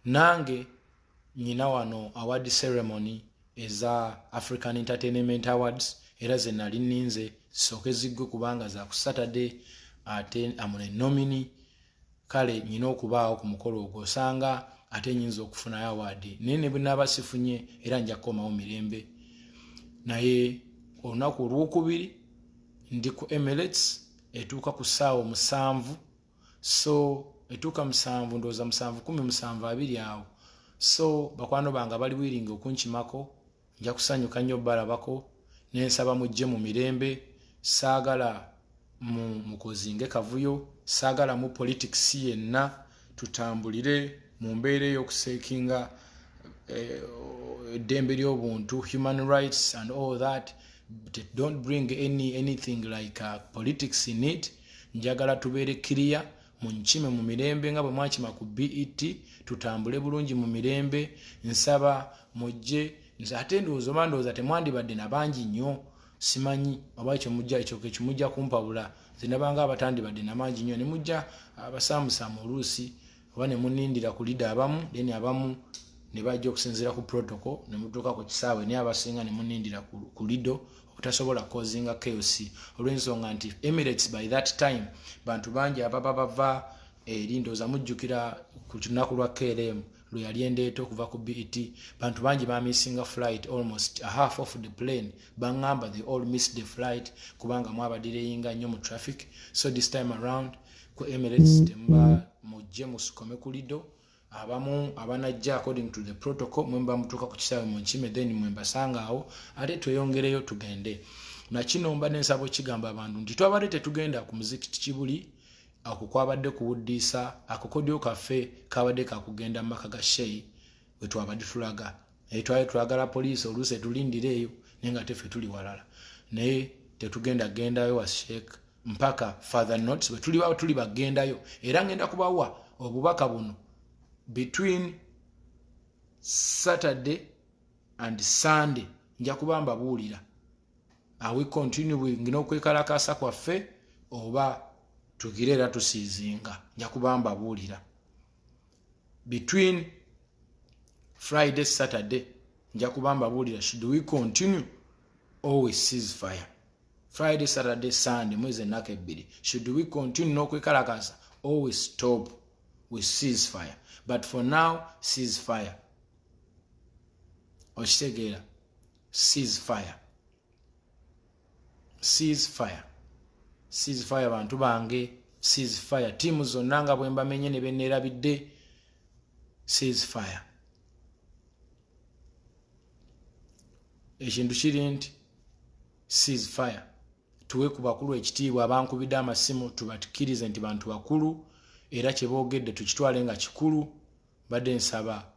Nange nyina wano award ceremony eza African Entertainment Awards, era ze nali ninze sooke ziggwe kubanga za ku Saturday, ate amune nomini. Kale nyina okubaawo ku mukolo ogwo, osanga ate nyinza okufunayo award. Naye ne bwe naaba sifunye era nja kukomawo mirembe. Naye olunaku olwokubiri ndi ku Emirates, etuuka ku ssaawa 7. So etuuka 7 ndowooza 7:10 7:20 awo. So bakwano bange bali wiringa okunkimako nja kusanyuka nnyo balabako nensaba mujje mu mirembe saagala mukozinge kavuyo saagala mu politics yenna tutambulire mu mbeera y'okuseekinga eddembe ly'obuntu human rights and all that but don't bring anything like politics in it njagala tubeere clear munkime mu mirembe nga bwe mwakima ku BET tutambule bulungi mu mirembe nsaba mujje ate ndowooza temwandibadde nabangi nnyo simanyi oba ekyo kimujja kumpawula zinabanga abatandibadde namangi nnyo ne mujja abasaamusaamu oluusi oba ne munindira ku lida abamu then abamu ne bajja okusinziira ku protocol ne mutuuka ku kisaawe naye abasinga ne munindira ku lido obutasobola kozinga chaos olw'ensonga nti Emirates by that time bantu bangi ababa bava ndowooza mujjukira ku lunaku lwa KLM lwe yali endeeta okuva ku BET bantu bangi bamisinga flight almost a half of the plane bangamba they all missed the flight kubanga mwabadireyinga nnyo mu traffic so this time around ku Emirates temba mujje musukome ku lido abamu abanajja according to the protocol mwemba mutuuka ku kisaawe mu nkime then mwembasanga awo ate tweyongereyo tugende nakino mba nensaba okigamba abantu nti twabadde tetugenda ku muzikiti kibuli ako kwabadde kuwuddiisa akakodyo kaffe kabadde kakugenda mu maka ga sheyi we twabadde tulaga naye twali tulagala poliisi oluusi etulindireeyo naye nga teffe tuli walala naye tetugenda gendayo wa sheek mpaka further notes we tuli bagendayo era ngenda kubawa obubaka buno between Saturday and Sunday nja kubamba buulira are we continuing n'okwekalakasa kwaffe oba tugirera tusizinga nja kubamba buulira between Friday Saturday nja kubamba buulira should we continue or we cease fire Friday Saturday Sunday mwezi ennaku ebbiri should we continue n'okwekalakasa or we stop we cease fire but for now cease fire okitegeera cease fire cease fire cease fire bantu bange cease fire tiimu zonna nga bwe mbamenye ne benneerabidde cease fire ekintu kiri nti cease fire tuwe ku bakulu ekitiibwa abankubidde amasimu tubatukirize nti bantu bakulu era kye boogedde tukitwale nga kikulu badde nsaba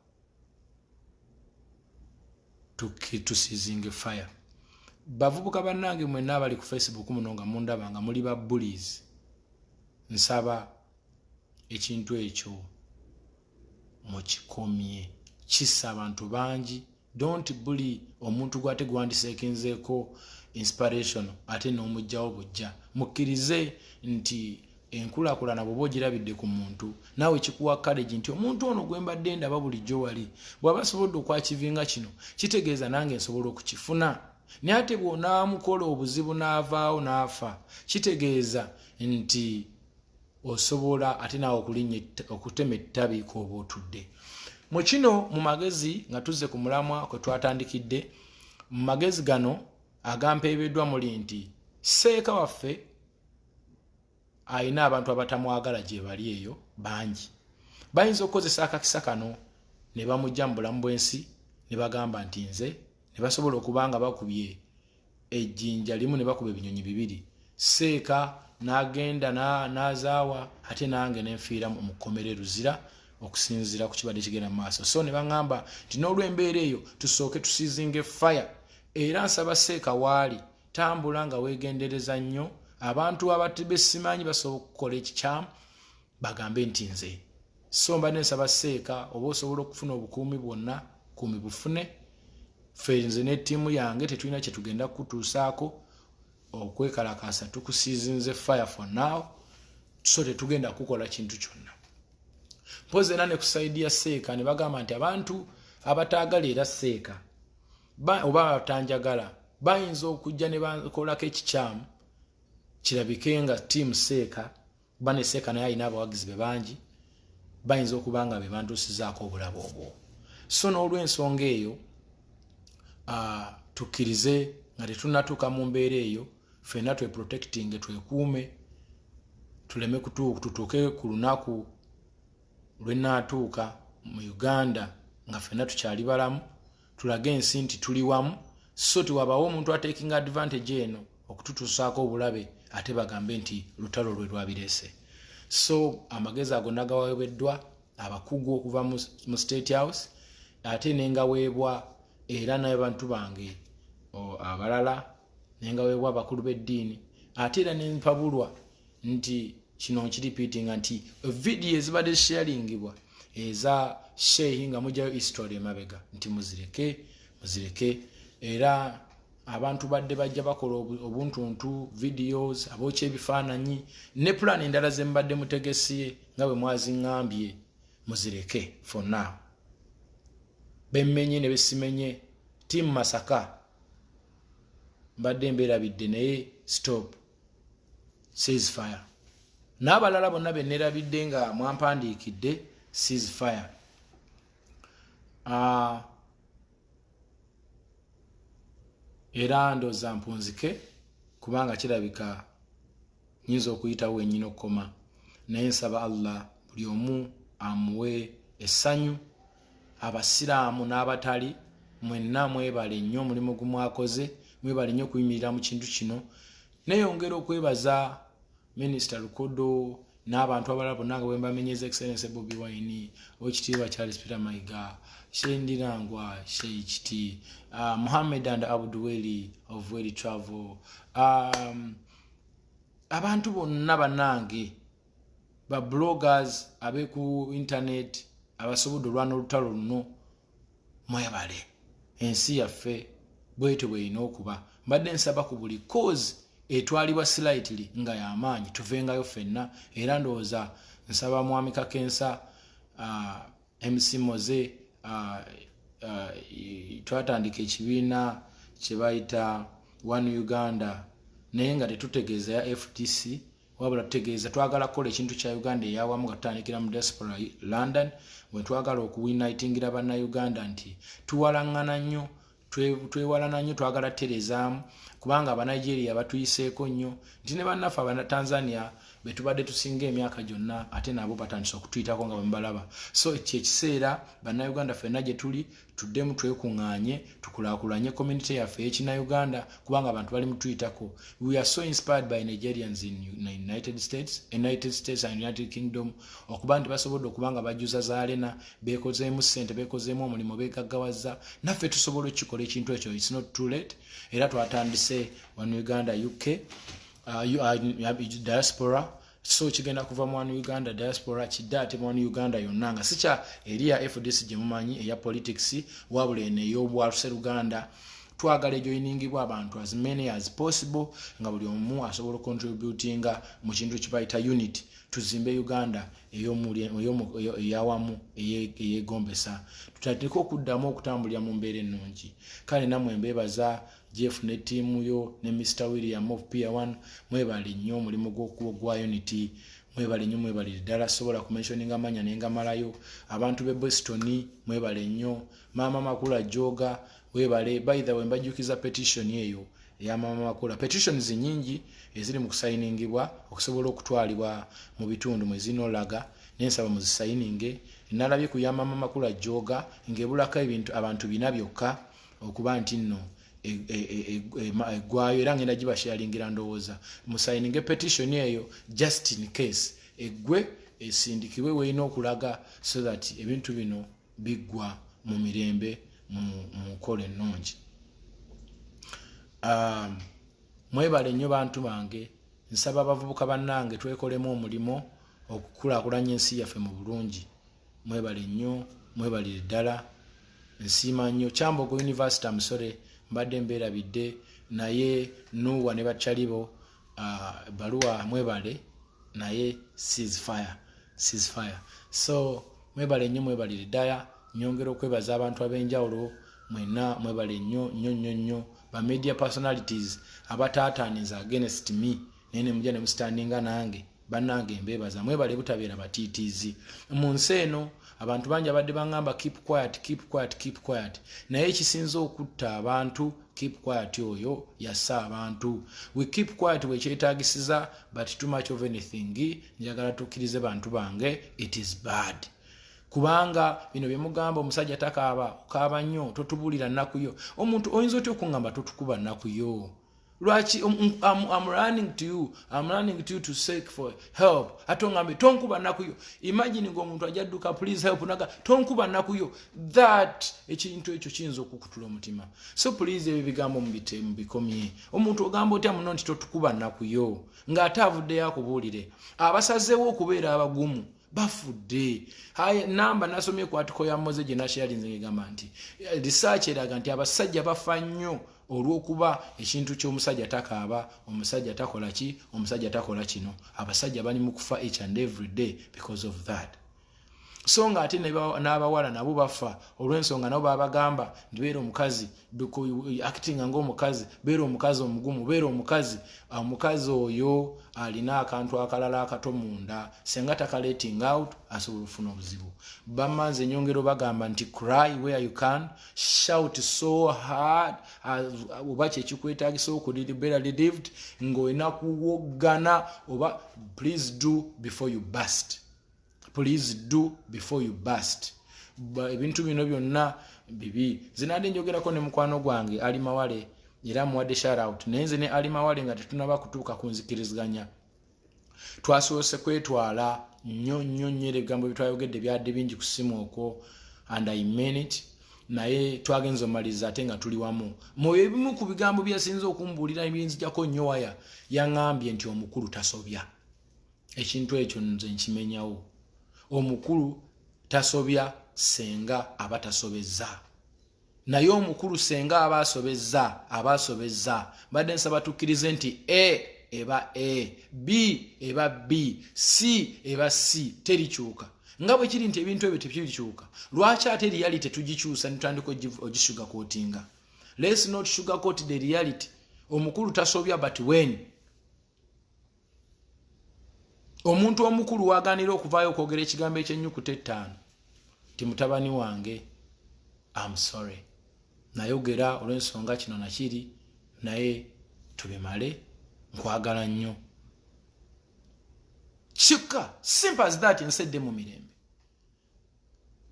tusizinge fire bavubuka bannange mwenna abali ku Facebook muno nga mundaba nga muli ba bullies nsaba ekintu ekyo mukikomye kissa abantu bangi don't bully omuntu gwate gwandiseekenzeeko inspiration ate n'omugjawo bujja mukkirize nti enkulakulana bw'oba ogirabidde ku muntu naawe kikuwa courage nti omuntu ono gwe mbadde ndaba bulijjo wali bw'aba asobodde okwakivinga kino kitegeeza nange nsobola okukifuna naye ate bw'onaamukola obuzibu n'avaawo n'afa kitegeeza nti osobola ate naawe okutema ettabi k'oba otudde mu kino mu magezi nga tuzze ku mulamwa kwe twatandikidde mu magezi gano agampeebeddwa muli nti seeka waffe ayina abantu abatamwagala gye bali eyo bangi bayinza okukozesa akakisa kano ne bamujja mu bulamu bw'ensi ne bagamba nti nze ne basobola okubanga bakubye ejjinja limu ne bakuba ebinyonyi bibiri seeka n'agenda n'azaawa ate nange nenfiira mu kkomera eruzira okusinziira ku kibadde kigenda mu maaso so ne baŋŋamba nti n'olw'embeera eyo tusooke tusizinge fire era nsaba seeka waali tambula nga weegendereza nnyo abantu abatebesimanyi basobola okukola ekikyamu bagambe nti nze so mba nensaba seeka oba osobola okufuna obukuumi bwonna kuumi bufune ffe nze n'ettiimu yange tetulina kye tugenda kutuusaako okwekalakasa tukusizinze fire for now so tetugenda kukola kintu kyonna mpozi era ne kusaidi ya seeka ne bagamba nti abantu abataagala era seeka oba abatanjagala bayinza okujja ne bakolako ekikyamu kirabike nga tiimu seeka bane seeka naye alina abawagizi be bangi bayinza okuba nga be bantuusizaako obulabo obwo so n'olw'ensonga eyo tukkirize nga tetunnatuuka mu mbeera eyo ffenna tweprotecting twekuume tuleme tutuuke ku lunaku lwe nnaatuuka mu Uganda nga ffenna tukyali balamu tulage ensi nti tuli wamu, so tiwabawo omuntu ataking advantage eno okututuusaako obulabe ate bagambe nti lutalo lwe lwabirese. So amagezi ago nagaweebeddwa abakugu okuva mu State House, ate nengaweebwa era n'abantu bange abalala, nengaweebwa abakulu b'eddiini, ate era nempabulwa nti kino nkiripiitinga nti video ezibadde zisharingibwa eza shehi nga mujayo history emabega nti muzireke era abantu badde bajja bakola obuntuntu videos abokya ebifaananyi ne plan endala ze mbadde mutegesiye nga bwe mwaziŋŋambye, muzireke for now. Bemmenye ne besimenye team Masaka mbadde mbeerabidde naye stop, ceasefire. N'abalala bonna be neerabidde nga mwampandiikidde ceasefire. Era ndooza mpunzike kubanga kirabika nyinza okuyitawo wennyini okukoma, naye nsaba Allah buli omu amuwe essanyu, abasiraamu n'abatali mwenna mwebale nnyo omulimu gumwakoze, mwebale nnyo okuyimirira mu kintu kino. Neyongera okwebaza Minisita Lukodo n'abantu abalala bonna nga bwe mbamenyeza Excellence Bobi Wine, Oweekitiibwa Charles Peter Mayiga, Shendirangwa Sheikh Muhammad and Abdulweli of Weli Travel, abantu bonna bannange ba bloggers abe ku internet abasobodde olwana olutalo luno, mwebale. Ensi yaffe bwetyo bweyina okuba. Mbadde nsaba ku buli cause etwalibwa slightly nga y'amaanyi tuvengayo ffenna, era ndowooza nsaba Mwami Kakensa, MC Moze, twatandika ekibiina kye bayita One Uganda, naye nga tetutegeeza ya FTC wabula tutegeeza twagala kukola ekintu kya Uganda eyawamu nga tutandikira mu diaspora London, bwe twagala okuwunitingira bannayuganda nti tuwalaŋŋana nnyo, twewalana nnyo, twagala terezaamu kubanga Abanigeria batuyiseeko nnyo nti ne bannaffe Abanatanzania be tubadde tusinga emyaka gyonna ate nabo batandise okutuyitako nga bwe mbalaba. So ekiseera bannayuganda ffenna gye tuli tuddemu twekuŋŋaanye tukulaakulanye community yaffe y'Ekinnayuganda kubanga abantu bali mutuyitako. We are so inspired by Nigerians in United States and United Kingdom okuba nti basobodde okuba nga bajjuza zaalena, beekozeemu ssente, beekozeemu omulimu, beegaggawaza, naffe tusobola okukikola ekintu ekyo. It's not too late. Era twatandise One Uganda UK diaspora, so kigenda kuva mu One Uganda diaspora kidda ate mu One Uganda yonna nga sikya eri ya FDC gye mumanyi eya politics wabula eno ey'obwaluse Luganda. Twagala ejoiningibwa abantu as many as possible nga buli omu asobola contributinga mu kintu kibayita unity, tuzimbe Uganda eyawamu eyegombesa, tutandike okuddamu okutambulira mu mbeera ennungi. Kale nammwe mbeebaza Jeff ne tiimu yo ne Mr. William of Pier 1, mwebale nnyo omulimu gwa unity, mwebale nnyo, mwebale ddala. Sobola kumentioninga amanya nenga malayo. Abantu be Boston mwebale nnyo, Maama Makula Joga webale. By the way, mbajjukiza petition eyo ya Maama Makula. Petitions nyingi eziri mu kusayiningibwa okusobola okutwalibwa mu bitundu mwe zinolaga, nensaba muzisayininge. Nalabye ku ya Maama Makula Joga ng'ebulako ebintu abantu bina byokka okuba nti nno eggwayo, era ngenda gibasharingira ndowooza musayininge petition eyo just in case eggwe esindikibwe weeyina okulaga so that ebintu bino biggwa mu mirembe mu nkola ennungi. Mwebale nnyo bantu bange, nsaba abavubuka bannange twekolemu omulimo okukulaakulanya ensi yaffe mu bulungi. Mwebale nnyo, mwebalire ddala. Nsiima nnyo Kyambogo University Amusore mbadde mbeerabidde naye Nuwa ne Bachalibo baluwa mwebale naye ceasefire. So mwebale nnyo, mwebalire ddala. Nyongera okwebaza abantu ab'enjawulo mwenna, mwebale nnyo ba media personalities abataataaniza against me naye mujja ne mustandinga nange bannange mbeebaza. Mwebale butabeera batiitiizi mu nsi eno. Abantu bangi abadde bangamba keep quiet, naye ekisinza okutta abantu keep quiet oyo yassa abantu. We keep quiet wekyetaagisiza, but too much of anything njagala tukkirize bantu bange it is bad. kubanga bino bye mugamba omusajja takaaba nnyo totubulira nnaku yo omuntu oyinza otya okungamba totukuba nnaku yo lwaki I'm running to you to seek for help atongambe tonkuba nnaku yo imagine ng'omuntu ajadduka please help naga tonkuba nnaku yo that ekintu ekyo kiyinza okukutula omutima so please ebyo bigambo mubikomye omuntu ogamba otya muno nti totukuba nnaku yo ng'ate avuddeyo akubuulire abasazeewo okubeera abagumu bafudde namba nasomye ku article ya Moze gye nasharinze ngegamba nti research eraga nti abasajja bafa nnyo olw'okuba ekintu ky'omusajja takaaba omusajja takola ki omusajja takola kino abasajja bali mu kufa each and every day because of that so nga ate n'abawala nabo bafa olw'ensonga nabo babagamba nti beera omukazi acting ng'omukazi beera omukazi omugumu beera omukazi oyo alina akantu akalala akato munda senga takaleting out asobola okufuna obuzibu bamanze enyongero bagamba nti cry where you can shout so hard oba kyekikwetaagisa okubeera relieved ng'olina kuwoggana oba please do before you burst. Please do before you burst. Ebintu bino byonna bibi zinadde njogerako ne mukwano gwange ali mawale era muwadde shout out nenze ne ali mawale nga tetunaba kutuuka ku nzikiriziganya twasoose kwetwala nnyo ebigambo byetwayogedde byadde bingi ku simu okwo and I mean it naye twagenza omaliza ate nga tuli wamu mu ebimu ku bigambo byasinze okumbuulira ebinzijjako nnyo waya yaŋŋambye nti omukulu tasobya ekintu ekyo nze nkimenyawo omukulu tasobya senga abatasobezza naye omukulu senga abasobezza badde nsaba tukkirize nti eba B eba B C eba C terikyuka nga bwe kiri nti ebintu ebyo tebikyuka lwaki ate reality tugikyusa nitandika ogisugarcoatinga let's not sugarcoat the reality omukulu tasobya but when omuntu omukulu waganira okuvaayo okwogera ekigambo ekyennyukuta 5 ti mutabani wange I'm sorry nayogera olw'ensonga kino nakiri naye tubimale nkwagala nnyo kika simple as that nsedde mu mirembe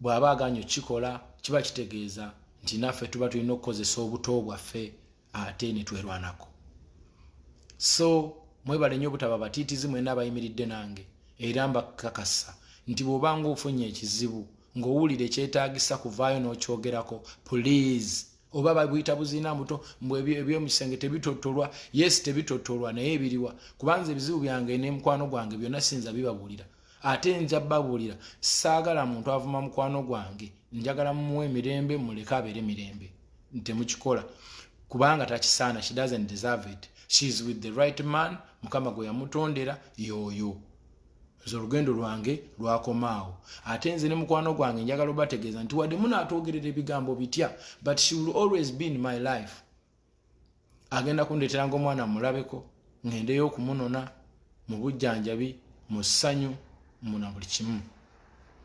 bw'aba aganya okikola kiba kitegeeza nti naffe tuba tulina okukozesa obuto bwaffe ate ne twerwanako so mwebale nnyo obutaba batiitizi mwenna abayimiridde nange era mbakakasa nti bw'obanga ofunye ekizibu ng'owulira ekyetaagisa kuvaayo n'okyogerako please oba babuyita buzina muto eby'omusenge tebitotolwa yes tebitotolwa naye ebiriwa kubanza ebizibu byange n'emukwano gwange byonna sinza bibabuulira ate nja babuulira saagala muntu avuma mukwano gwange njagala mumuwe emirembe muleke abeere mirembe temukikola kubanga takisaana she doesn't deserve it. She's with the right man mukama gwe yamutondera yoyo zo lugendo lwange lwakomaawo ate nze ne mukwano gwange njagala obategeeza nti wadde munaatwogerera ebigambo bitya but she will always be in my life agenda kundeeteranga omwana mulabeko ngendeyo okumunona mu bujjanjabi mu ssanyu muna buli kimu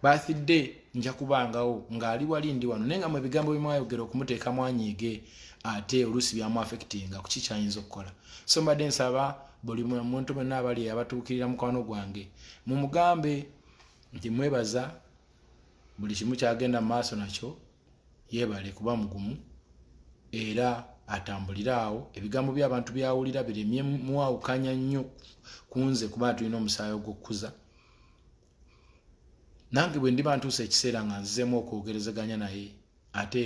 birthday nja kubangawo ng'ali wali ndi wano naye nga mu ebigambo bimwayogera okumuteeka mwanyiige ate oluusi byamu affectinga ku kikyayinza okukola so mbadde nsaba buli muntu mwenna abali abatuukirira mukwano gwange mumugambe nti mwebaza buli kimu kyagenda mu maaso nakyo yeebale kuba mugumu era atambulire awo ebigambo by'abantu byawulira biremye muwawukanya nnyo ku nze kuba tulina omusaayi ogw'okkuza nange bwe ndiba ntuusa ekiseera nga nzizeemu okwogerezeganya naye ate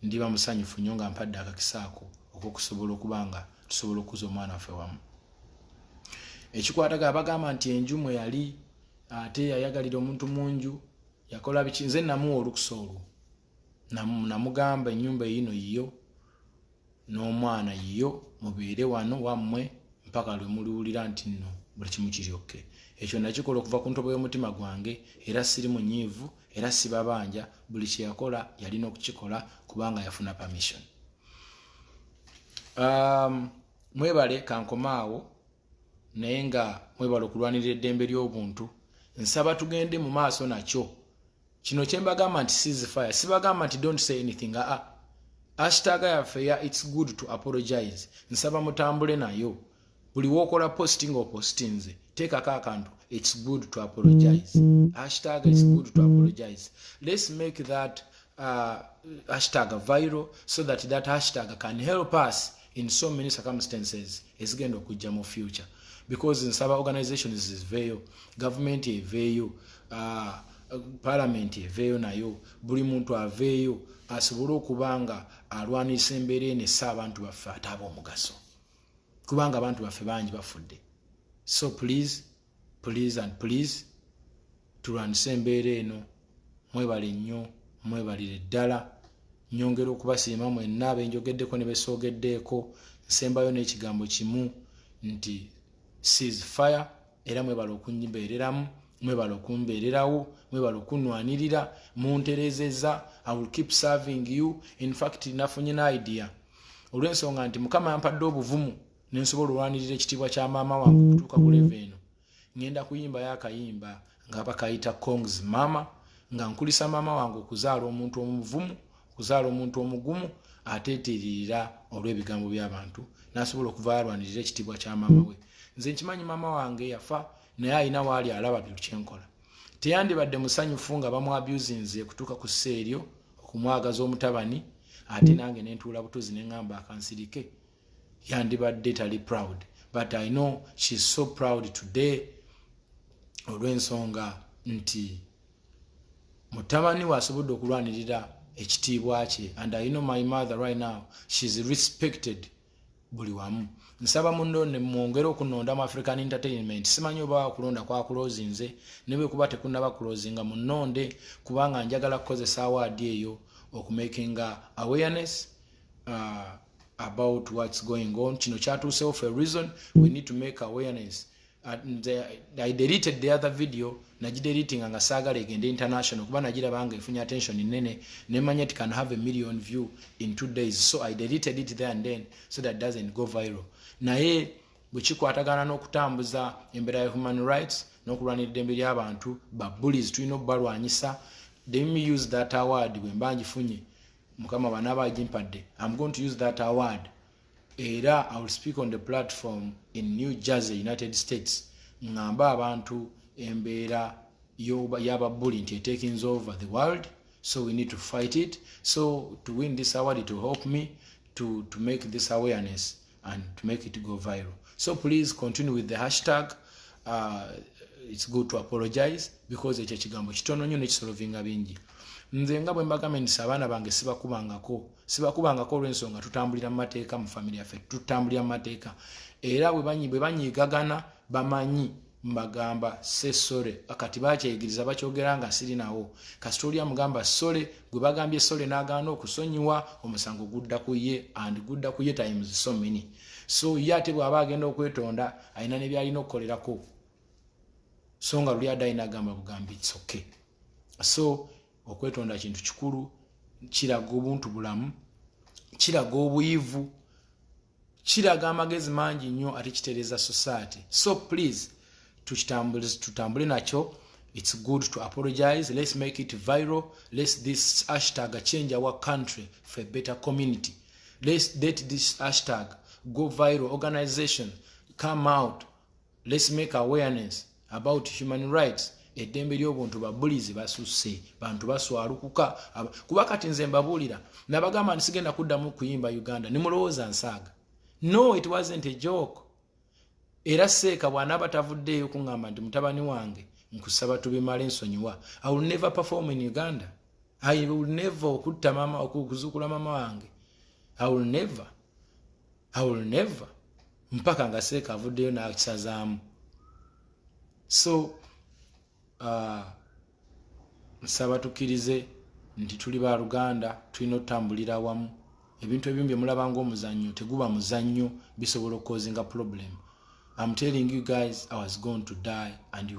ndiba musanyufu nnyo nga mpadde akakisaako okwokusobola okuba nga tusobola okuza omwana waffe wamu ekikwataga abagamba nti enju mwe yali ate yayagalira omuntu munju yakola biki nze namuwa olukusa olwo namugamba ennyumba eyino yiyo n'omwana yiyo mubeere wano wammwe mpaka lwe muliwulira nti nno buli kimu kiryokke ekyo nakikola okuva ku ntobo y'omutima gwange era siri munyiivu era sibabanja buli kye yakola yalina okukikola kubanga yafuna permission. Mwebale kankomaawo naye nga mwebale okulwanirira eddembe ly'obuntu nsaba tugende mu maaso nakyo kino kye mbagamba nti ceasefire sibagamba nti don't say anything hashtag yaffe ya it's good to apologize nsaba mutambule nayo buli wookola posting opostinze take akantu. It's good to apologize. Hashtag it's good to apologize. Let's make that hashtag viral so that that hashtag can help us in so many circumstances. It's going to kujja mu future. Because in some organizations is veyo, government veyo, parliament veyo nayo, buli muntu aveyo, asobole okubanga alwanisa embeera enessa abantu baffe ate ab'omugaso. Kubanga abantu baffe bangi bafudde. So please tulwanise embeera eno. Mwebale nnyo, mwebalire ddala. Nyongera okubasiima mwenna abenjogeddeko ne besoogeddeeko. Nsembayo n'ekigambo kimu nti cease fire, era mwebale okunyibeereramu, mwebale okumbeererawo, mwebale okunwanirira, munterezeza. I will keep serving you. In fact, nafunye na idea olw'ensonga nti Mukama yampadde obuvumu nensobola olwanirira ekitiibwa kya maama wange okutuuka ku level eno. Ngenda kuyimba yakayimba nga bakayita Kong's Mama, nga nkulisa maama wange okuzaala omuntu omuvumu, okuzaala omuntu omugumu ateeteririra olw'ebigambo by'abantu, n'asobola okuva alwanirira ekitiibwa kya maama we. Nze nkimanyi maama wange yafa naye alina waali alaba buli kyenkola. Teyandibadde musanyufu nga bamwabuzinze kutuuka ku sseeryo okumwagaza omutabani ate nange nentuula butuzi neŋŋamba akansirike. Yandibadde tali proud, but I know she's so proud today olw'ensonga nti mutabani we asobodde okulwanirira ekitiibwa kye, and I know my mother right now, she's respected buli wamu. Nsaba muno ne mwongere okunonda mu African Entertainment. Simanyi oba kulonda kwa closinze ne bwe kuba tekunaba closinga munonde, kubanga njagala kukozesa award eyo okumakinga awareness about what's going on. Kino kyatuusewo for a reason. We need to make awareness. I deleted the other video, najideleting nga saagala egende international kuba nagirabanga efunye attention nene, nemanya it can have 1 million view in 2 days. So I deleted it there and then so that it doesn't go viral. Naye bwe kikwatagana n'okutambuza embeera ya human rights n'okulwanirira eddembe ly'abantu, ba bullies tulina okubalwanyisa. Let me use that award bwe mba ngifunye. Mukama banaaba agimpadde. I'm going to use that award. Era I will speak on the platform in New Jersey, United States. Ngamba abantu embeera y'ababully nti taking over the world. So we need to fight it. So to win this award, it will help me to make this awareness and to make it go viral. So please continue with the hashtag. It's good to apologize because ekyo kigambo kitono nnyo nekisolovinga bingi. Nze nga bwe mbagambye abaana bange sibakubangako olw'ensonga tutambulira mu mateeka mu family yaffe, tutambulira mu mateeka. Era bwe banyiigagana bamanyi mbagamba se sole. Kati bakyeyigiriza bakyogera nga siri nawo. Kasitoli amugamba sole, gwe bagambye sole n'agaana okusonyiwa, omusango gudda ku ye, and gudda ku ye times so many. So ye ate bw'aba agenda okwetonda alina ne byalina okukolerako. So nga luli addayi n'agamba bugambi it's okay. So okwetonda kintu kikulu, kiraga obuntu bulamu, kiraga obuyivu, kiraga amagezi mangi nnyo ate kitereza society. So please tutambule nakyo. It's good to apologize. Let's make it viral. Let's this hashtag change our country for a better community. Let's let this hashtag go viral. Organization come out. Let's make awareness about human rights. Eddembe ly'obuntu babulizi basusse, bantu baswalukuka. Kuba kati nze mbabuulira nabagamba nsigenda kuddamu kuyimba Uganda ne mulowooza nsaaga. No, it wasn't a joke. Era seeka bw'anaaba tavuddeeyo kuŋŋamba nti mutabani wange nkusaba tubimale nsonyiwa. I will never perform in Uganda. I will never okutta mama okuzuukula mama wange. I will never. Mpaka nga seeka avuddeyo n'akisazaamu. So nsaba tukirize nti tuli ba Luganda, tulina otambulira awamu. Ebintu ebimu bye mulaba ng'omuzannyo teguba muzannyo, bisobola okukozinga problem. I'm telling you guys, I was going to die, and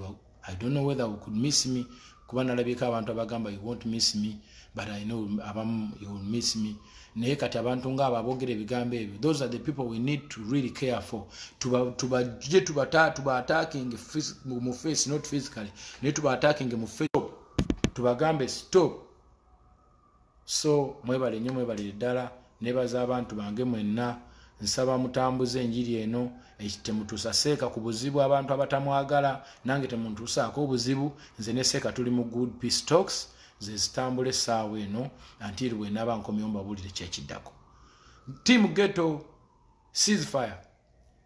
I don't know whether you could miss me. Kuba nalabika abantu abagamba you won't miss me, but I know abamu you will miss me. Naye kati abantu nga ababogera ebigambo ebyo, those are the people we need to really care for. Tuba attacking mu face, not physically. Naye tuba attacking mu face. Tubagambe stop. So mwebale nnyo, mwebale ddala. Nebaza abantu bange mwenna nsaba mutambuze enjiri eno temutuusa seeka ku buzibu abantu abatamwagala nange temuntuusaako obuzibu nze ne seeka tuli mu good peace talks ze zitambula essaawa eno until bwenaba nkomyewo mbabulire kyekiddako. Team Ghetto ceasefire.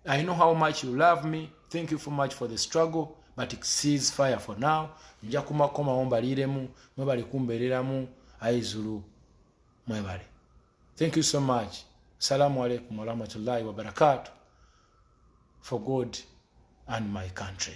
I know how much you love me. Thank you so much for the struggle, but ceasefire for now. Nja kumakomawo mbaliremu mwebali kumbereramu aizulu mwebali. Thank you so much. Assalamu alaikum wa rahmatullahi wa barakatuh. For God and my country.